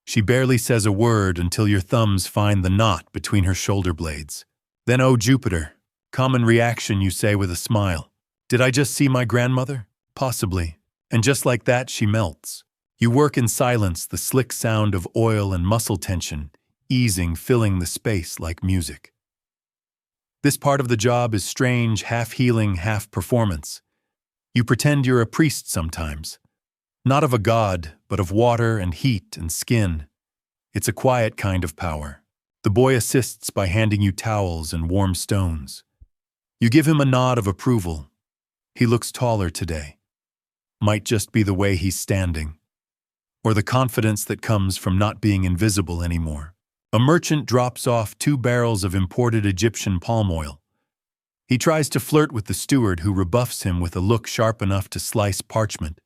She barely says a word until your thumbs find the knot between her shoulder blades. Then, "Oh, Jupiter." Common reaction, you say with a smile. "Did I just see my grandmother?" Possibly. And just like that, she melts. You work in silence, the slick sound of oil and muscle tension, easing, filling the space like music. This part of the job is strange, half healing, half performance. You pretend you're a priest sometimes. Not of a god, but of water and heat and skin. It's a quiet kind of power. The boy assists by handing you towels and warm stones. You give him a nod of approval. He looks taller today. Might just be the way he's standing. Or the confidence that comes from not being invisible anymore. A merchant drops off 2 barrels of imported Egyptian palm oil. He tries to flirt with the steward, who rebuffs him with a look sharp enough to slice parchment.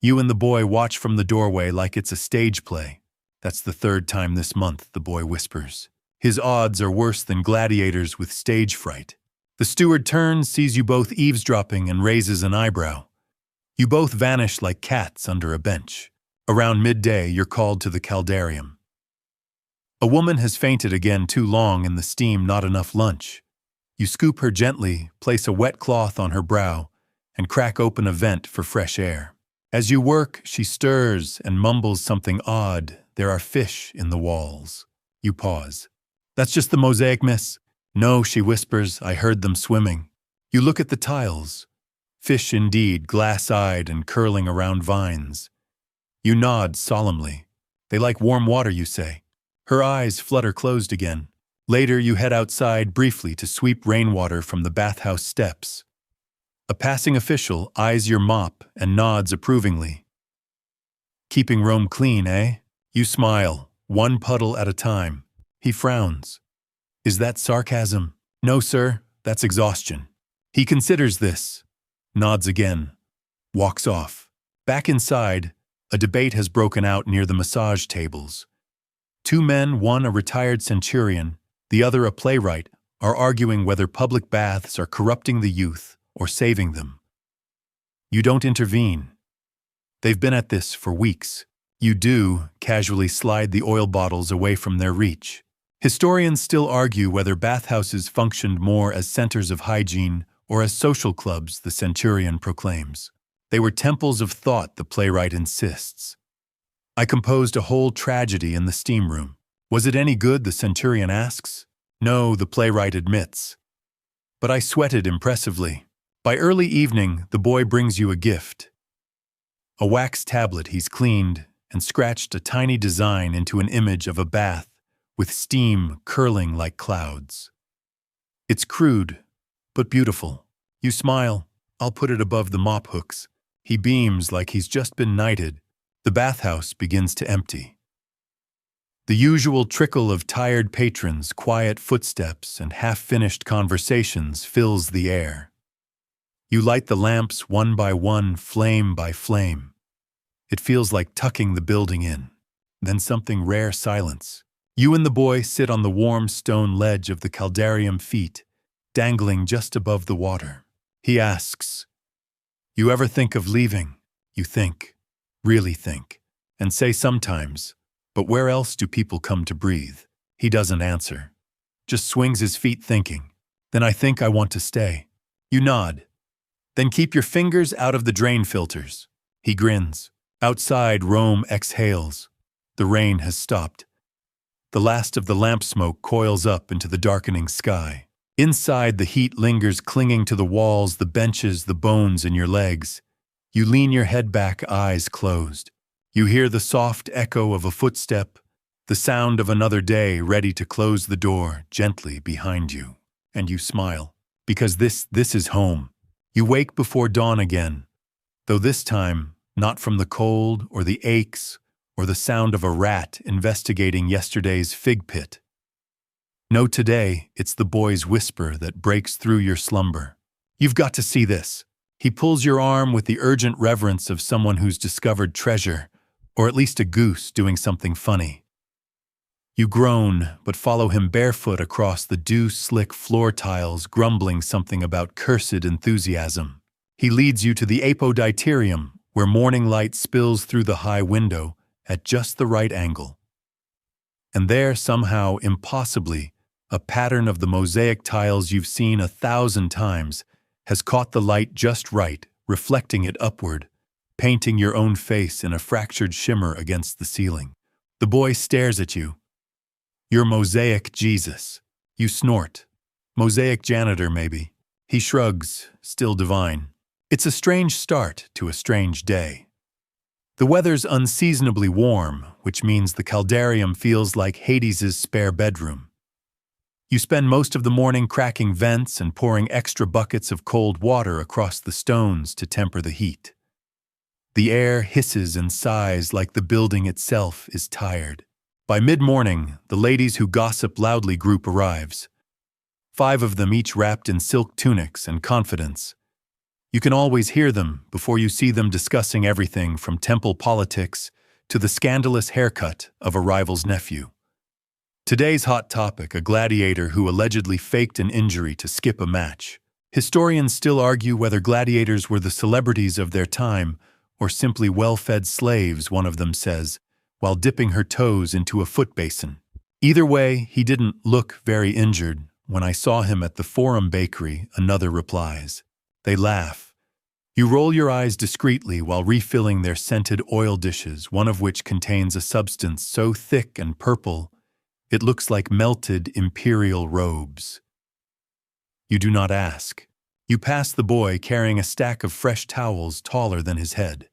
You and the boy watch from the doorway like it's a stage play. "That's the 3rd time this month," the boy whispers. His odds are worse than gladiators with stage fright. The steward turns, sees you both eavesdropping, and raises an eyebrow. You both vanish like cats under a bench. Around midday, you're called to the caldarium. A woman has fainted again, too long in the steam, not enough lunch. You scoop her gently, place a wet cloth on her brow, and crack open a vent for fresh air. As you work, she stirs and mumbles something odd. "There are fish in the walls." You pause. "That's just the mosaic, miss." "No," she whispers, "I heard them swimming." You look at the tiles. Fish indeed, glass-eyed and curling around vines. You nod solemnly. "They like warm water," you say. Her eyes flutter closed again. Later, you head outside briefly to sweep rainwater from the bathhouse steps. A passing official eyes your mop and nods approvingly. "Keeping Rome clean, eh?" You smile, one puddle at a time. He frowns. "Is that sarcasm?" "No, sir, that's exhaustion." He considers this, nods again, walks off. Back inside, a debate has broken out near the massage tables. 2 men, one a retired centurion, the other a playwright, are arguing whether public baths are corrupting the youth or saving them. You don't intervene. They've been at this for weeks. You do casually slide the oil bottles away from their reach. Historians still argue whether bathhouses functioned more as centers of hygiene or as social clubs, the centurion proclaims. They were temples of thought, the playwright insists. I composed a whole tragedy in the steam room. Was it any good, the centurion asks. No, the playwright admits. But I sweated impressively. By early evening, the boy brings you a gift. A wax tablet he's cleaned and scratched a tiny design into an image of a bath with steam curling like clouds. It's crude, but beautiful. You smile. I'll put it above the mop hooks. He beams like he's just been knighted. The bathhouse begins to empty. The usual trickle of tired patrons, quiet footsteps, and half-finished conversations fills the air. You light the lamps one by one, flame by flame. It feels like tucking the building in. Then something rare silence. You and the boy sit on the warm stone ledge of the caldarium feet, dangling just above the water. He asks, "You ever think of leaving?" You think, really think, and say sometimes, "But where else do people come to breathe?" He doesn't answer, just swings his feet thinking, "Then I think I want to stay." You nod. "Then keep your fingers out of the drain filters." He grins. Outside, Rome exhales. The rain has stopped. The last of the lamp smoke coils up into the darkening sky. Inside, the heat lingers, clinging to the walls, the benches, the bones in your legs. You lean your head back, eyes closed. You hear the soft echo of a footstep, the sound of another day ready to close the door gently behind you. And you smile, because this is home. You wake before dawn again, though this time not from the cold or the aches or the sound of a rat investigating yesterday's fig pit. No, today it's the boy's whisper that breaks through your slumber. "You've got to see this." He pulls your arm with the urgent reverence of someone who's discovered treasure, or at least a goose doing something funny. You groan, but follow him barefoot across the dew-slick floor tiles, grumbling something about cursed enthusiasm. He leads you to the apoditerium, where morning light spills through the high window at just the right angle. And there, somehow, impossibly, a pattern of the mosaic tiles you've seen 1,000 times has caught the light just right, reflecting it upward, painting your own face in a fractured shimmer against the ceiling. The boy stares at you. "You're mosaic Jesus." You snort. "Mosaic janitor, maybe." He shrugs, still divine. It's a strange start to a strange day. The weather's unseasonably warm, which means the caldarium feels like Hades's spare bedroom. You spend most of the morning cracking vents and pouring extra buckets of cold water across the stones to temper the heat. The air hisses and sighs like the building itself is tired. By mid-morning, the ladies who gossip loudly group arrives. 5 of them, each wrapped in silk tunics and confidence. You can always hear them before you see them discussing everything from temple politics to the scandalous haircut of a rival's nephew. Today's hot topic, a gladiator who allegedly faked an injury to skip a match. Historians still argue whether gladiators were the celebrities of their time or simply well-fed slaves, one of them says, while dipping her toes into a foot basin. Either way, he didn't look very injured. When I saw him at the Forum Bakery, another replies. They laugh. You roll your eyes discreetly while refilling their scented oil dishes, one of which contains a substance so thick and purple it looks like melted imperial robes. You do not ask. You pass the boy carrying a stack of fresh towels taller than his head.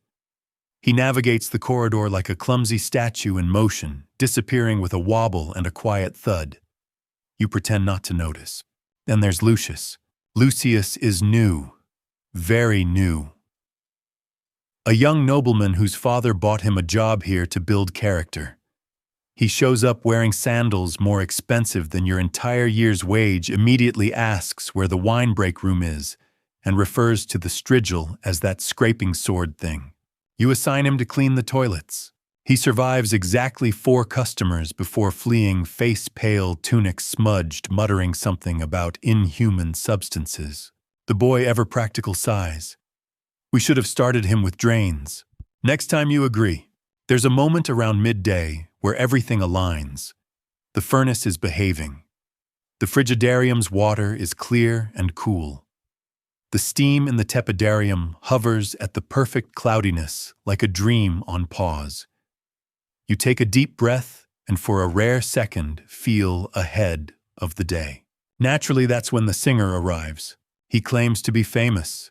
He navigates the corridor like a clumsy statue in motion, disappearing with a wobble and a quiet thud. You pretend not to notice. Then there's Lucius. Lucius is new. Very new. A young nobleman whose father bought him a job here to build character. He shows up wearing sandals more expensive than your entire year's wage, immediately asks where the wine break room is, and refers to the strigil as that scraping sword thing. You assign him to clean the toilets. He survives exactly 4 customers before fleeing, face pale, tunic smudged, muttering something about inhuman substances. The boy ever-practical sighs. We should have started him with drains. Next time you agree. There's a moment around midday where everything aligns. The furnace is behaving. The frigidarium's water is clear and cool. The steam in the tepidarium hovers at the perfect cloudiness, like a dream on pause. You take a deep breath and for a rare second feel ahead of the day. Naturally, that's when the singer arrives. He claims to be famous.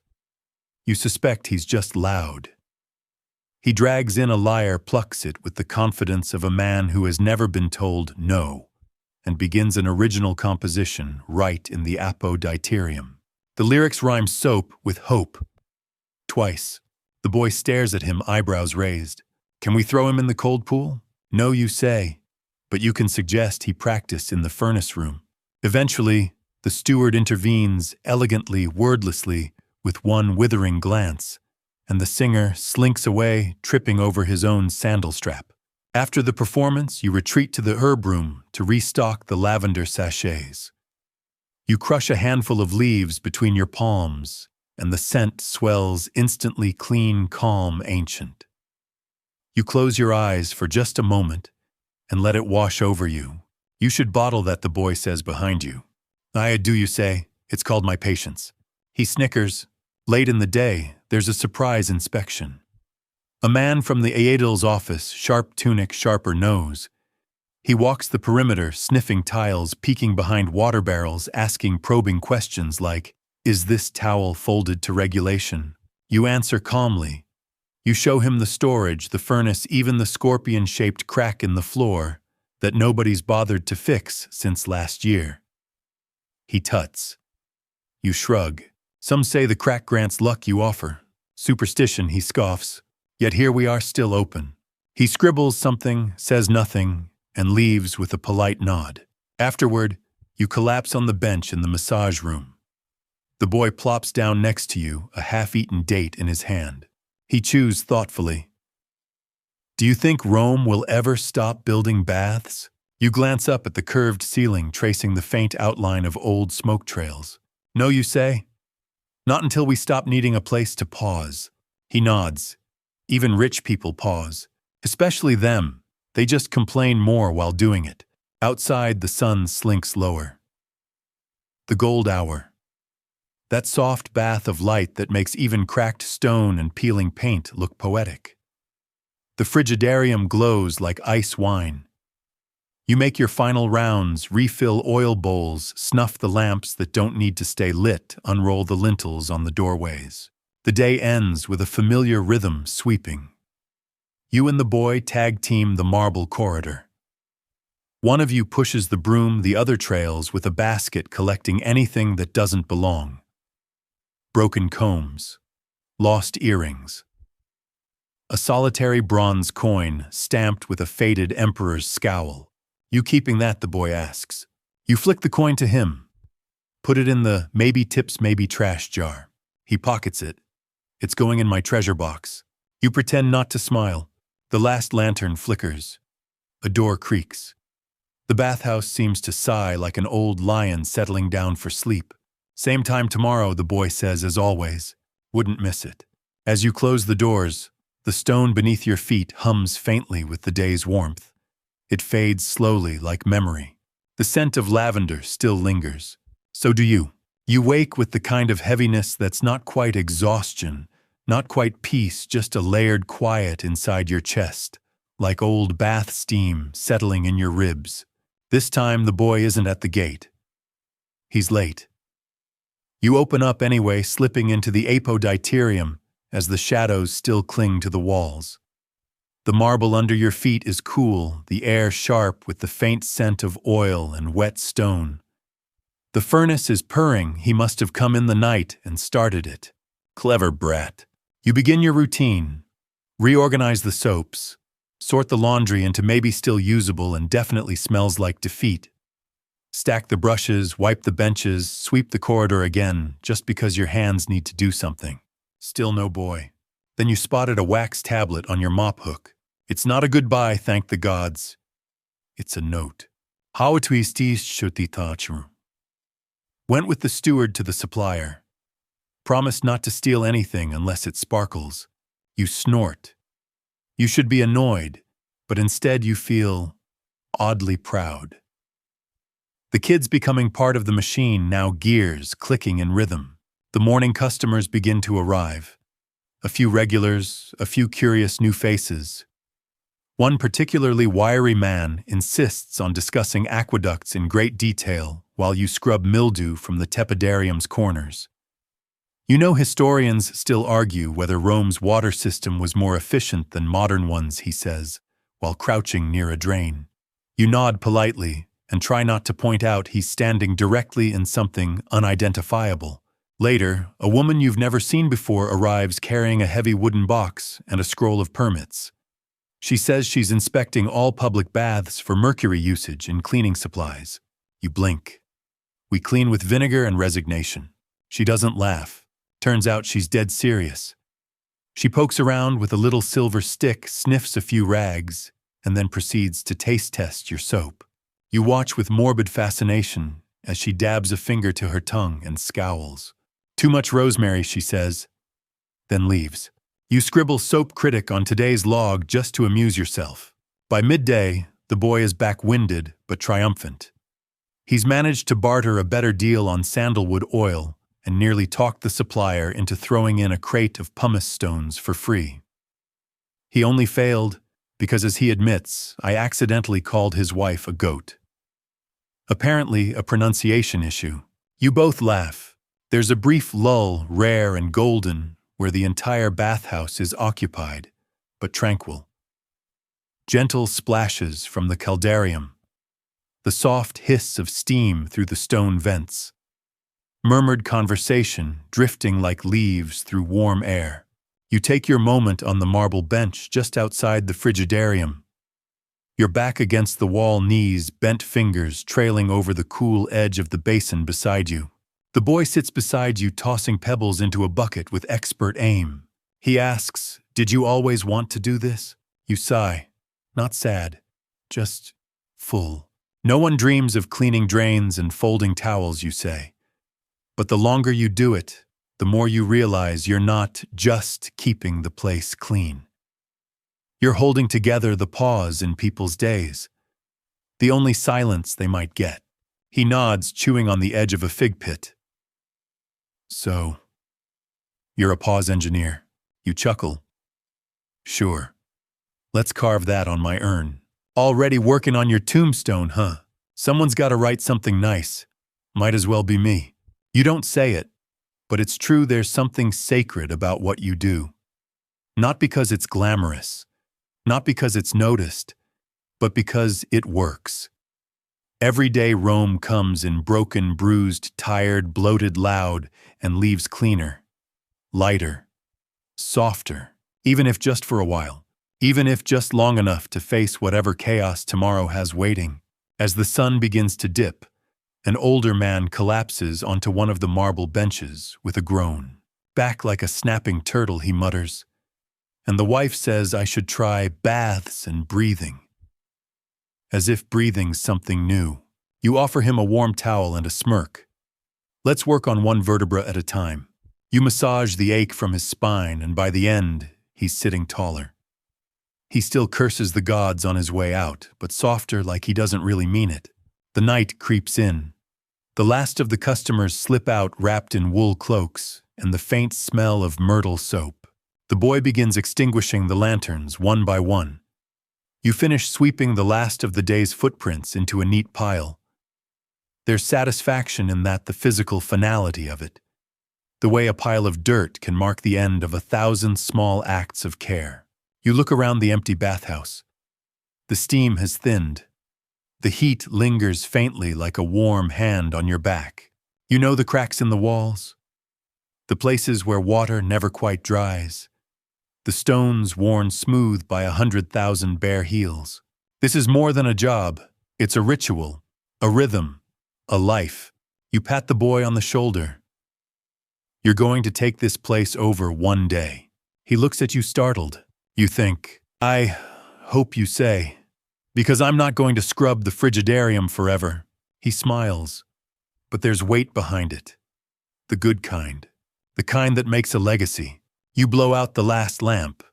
You suspect he's just loud. He drags in a lyre, plucks it with the confidence of a man who has never been told no, and begins an original composition right in the apoditarium. The lyrics rhyme soap with hope. Twice. The boy stares at him, eyebrows raised. Can we throw him in the cold pool? No, you say, but you can suggest he practice in the furnace room. Eventually, the steward intervenes elegantly, wordlessly, with one withering glance, and the singer slinks away, tripping over his own sandal strap. After the performance, you retreat to the herb room to restock the lavender sachets. You crush a handful of leaves between your palms, and the scent swells instantly clean, calm, ancient. You close your eyes for just a moment and let it wash over you. You should bottle that, the boy says behind you. I do, you say. It's called my patience. He snickers. Late in the day, there's a surprise inspection. A man from the Aedel's office, sharp tunic, sharper nose. He walks the perimeter, sniffing tiles, peeking behind water barrels, asking probing questions like, is this towel folded to regulation? You answer calmly. You show him the storage, the furnace, even the scorpion-shaped crack in the floor that nobody's bothered to fix since last year. He tuts. You shrug. Some say the crack grants luck, you offer. Superstition, he scoffs. Yet here we are, still open. He scribbles something, says nothing, and leaves with a polite nod. Afterward, you collapse on the bench in the massage room. The boy plops down next to you, a half-eaten date in his hand. He chews thoughtfully. Do you think Rome will ever stop building baths? You glance up at the curved ceiling, tracing the faint outline of old smoke trails. No, you say. Not until we stop needing a place to pause. He nods. Even rich people pause. Especially them. They just complain more while doing it. Outside, the sun slinks lower. The gold hour. That soft bath of light that makes even cracked stone and peeling paint look poetic. The frigidarium glows like ice wine. You make your final rounds, refill oil bowls, snuff the lamps that don't need to stay lit, unroll the lintels on the doorways. The day ends with a familiar rhythm sweeping. You and the boy tag team the marble corridor. One of you pushes the broom, the other trails with a basket collecting anything that doesn't belong. Broken combs, lost earrings. A solitary bronze coin stamped with a faded emperor's scowl. You keeping that, the boy asks. You flick the coin to him. Put it in the maybe tips, maybe trash jar. He pockets it. It's going in my treasure box. You pretend not to smile. The last lantern flickers. A door creaks. The bathhouse seems to sigh like an old lion settling down for sleep. Same time tomorrow, the boy says, as always. Wouldn't miss it. As you close the doors, the stone beneath your feet hums faintly with the day's warmth. It fades slowly like memory. The scent of lavender still lingers. So do you. You wake with the kind of heaviness that's not quite exhaustion, not quite peace, just a layered quiet inside your chest, like old bath steam settling in your ribs. This time the boy isn't at the gate. He's late. You open up anyway, slipping into the apoditarium as the shadows still cling to the walls. The marble under your feet is cool, the air sharp with the faint scent of oil and wet stone. The furnace is purring. He must have come in the night and started it. Clever brat. You begin your routine. Reorganize the soaps. Sort the laundry into maybe still usable and definitely smells like defeat. Stack the brushes, wipe the benches, sweep the corridor again, just because your hands need to do something. Still no boy. Then you spotted a wax tablet on your mop hook. It's not a goodbye, thank the gods. It's a note. How twistis shutitachru. Went with the steward to the supplier. Promised not to steal anything unless it sparkles. You snort. You should be annoyed, but instead you feel oddly proud. The kid's becoming part of the machine, now gears clicking in rhythm. The morning customers begin to arrive. A few regulars, a few curious new faces. One particularly wiry man insists on discussing aqueducts in great detail while you scrub mildew from the tepidarium's corners. You know historians still argue whether Rome's water system was more efficient than modern ones, he says, while crouching near a drain. You nod politely and try not to point out he's standing directly in something unidentifiable. Later, a woman you've never seen before arrives carrying a heavy wooden box and a scroll of permits. She says she's inspecting all public baths for mercury usage in cleaning supplies. You blink. We clean with vinegar and resignation. She doesn't laugh. Turns out she's dead serious. She pokes around with a little silver stick, sniffs a few rags, and then proceeds to taste test your soap. You watch with morbid fascination as she dabs a finger to her tongue and scowls. Too much rosemary, she says, then leaves. You scribble soap critic on today's log just to amuse yourself. By midday, the boy is back-winded but triumphant. He's managed to barter a better deal on sandalwood oil and nearly talked the supplier into throwing in a crate of pumice stones for free. He only failed because, as he admits, I accidentally called his wife a goat. Apparently a pronunciation issue. You both laugh. There's a brief lull, rare and golden, where the entire bathhouse is occupied, but tranquil. Gentle splashes from the caldarium. The soft hiss of steam through the stone vents. Murmured conversation drifting like leaves through warm air. You take your moment on the marble bench just outside the frigidarium. Your back against the wall, knees, bent fingers trailing over the cool edge of the basin beside you. The boy sits beside you, tossing pebbles into a bucket with expert aim. He asks, "Did you always want to do this?" You sigh. Not sad, just full. No one dreams of cleaning drains and folding towels, you say. But the longer you do it, the more you realize you're not just keeping the place clean. You're holding together the pause in people's days, the only silence they might get. He nods, chewing on the edge of a fig pit. So, you're a pause engineer. You chuckle. Sure. Let's carve that on my urn. Already working on your tombstone, huh? Someone's got to write something nice. Might as well be me. You don't say it, but it's true, there's something sacred about what you do. Not because it's glamorous, not because it's noticed, but because it works. Every day Rome comes in broken, bruised, tired, bloated, loud, and leaves cleaner, lighter, softer, even if just for a while, even if just long enough to face whatever chaos tomorrow has waiting. As the sun begins to dip, an older man collapses onto one of the marble benches with a groan. Back like a snapping turtle, he mutters, and the wife says I should try baths and breathing. As if breathing's something new. You offer him a warm towel and a smirk. Let's work on one vertebra at a time. You massage the ache from his spine, and by the end, he's sitting taller. He still curses the gods on his way out, but softer, like he doesn't really mean it. The night creeps in. The last of the customers slip out wrapped in wool cloaks, and the faint smell of myrtle soap. The boy begins extinguishing the lanterns one by one. You finish sweeping the last of the day's footprints into a neat pile. There's satisfaction in that, the physical finality of it. The way a pile of dirt can mark the end of 1,000 small acts of care. You look around the empty bathhouse. The steam has thinned. The heat lingers faintly like a warm hand on your back. You know the cracks in the walls, the places where water never quite dries, the stones worn smooth by 100,000 bare heels. This is more than a job. It's a ritual, a rhythm, a life. You pat the boy on the shoulder. You're going to take this place over one day. He looks at you startled. You think, I hope you say, because I'm not going to scrub the frigidarium forever. He smiles, but there's weight behind it. The good kind. The kind that makes a legacy. You blow out the last lamp.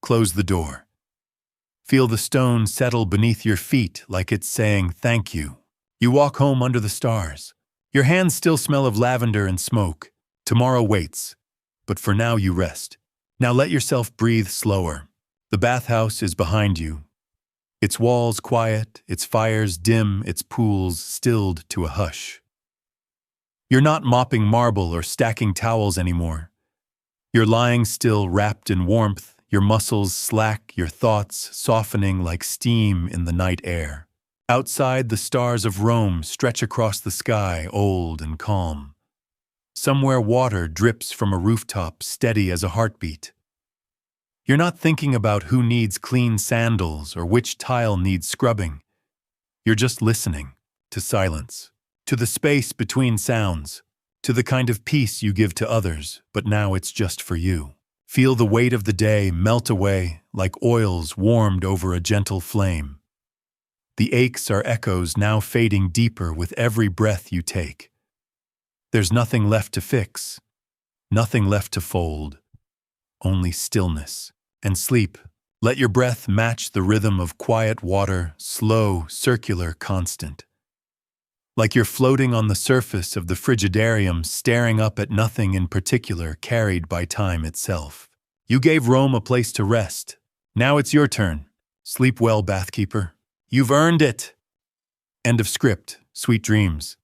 Close the door. Feel the stone settle beneath your feet like it's saying thank you. You walk home under the stars. Your hands still smell of lavender and smoke. Tomorrow waits, but for now you rest. Now let yourself breathe slower. The bathhouse is behind you. Its walls quiet, its fires dim, its pools stilled to a hush. You're not mopping marble or stacking towels anymore. You're lying still, wrapped in warmth, your muscles slack, your thoughts softening like steam in the night air. Outside, the stars of Rome stretch across the sky, old and calm. Somewhere water drips from a rooftop, steady as a heartbeat. You're not thinking about who needs clean sandals or which tile needs scrubbing. You're just listening to silence, to the space between sounds, to the kind of peace you give to others, but now it's just for you. Feel the weight of the day melt away like oils warmed over a gentle flame. The aches are echoes now fading deeper with every breath you take. There's nothing left to fix, nothing left to fold, only stillness and sleep. Let your breath match the rhythm of quiet water, slow, circular, constant. Like you're floating on the surface of the frigidarium, staring up at nothing in particular, carried by time itself. You gave Rome a place to rest. Now it's your turn. Sleep well, bathkeeper. You've earned it. End of script. Sweet dreams.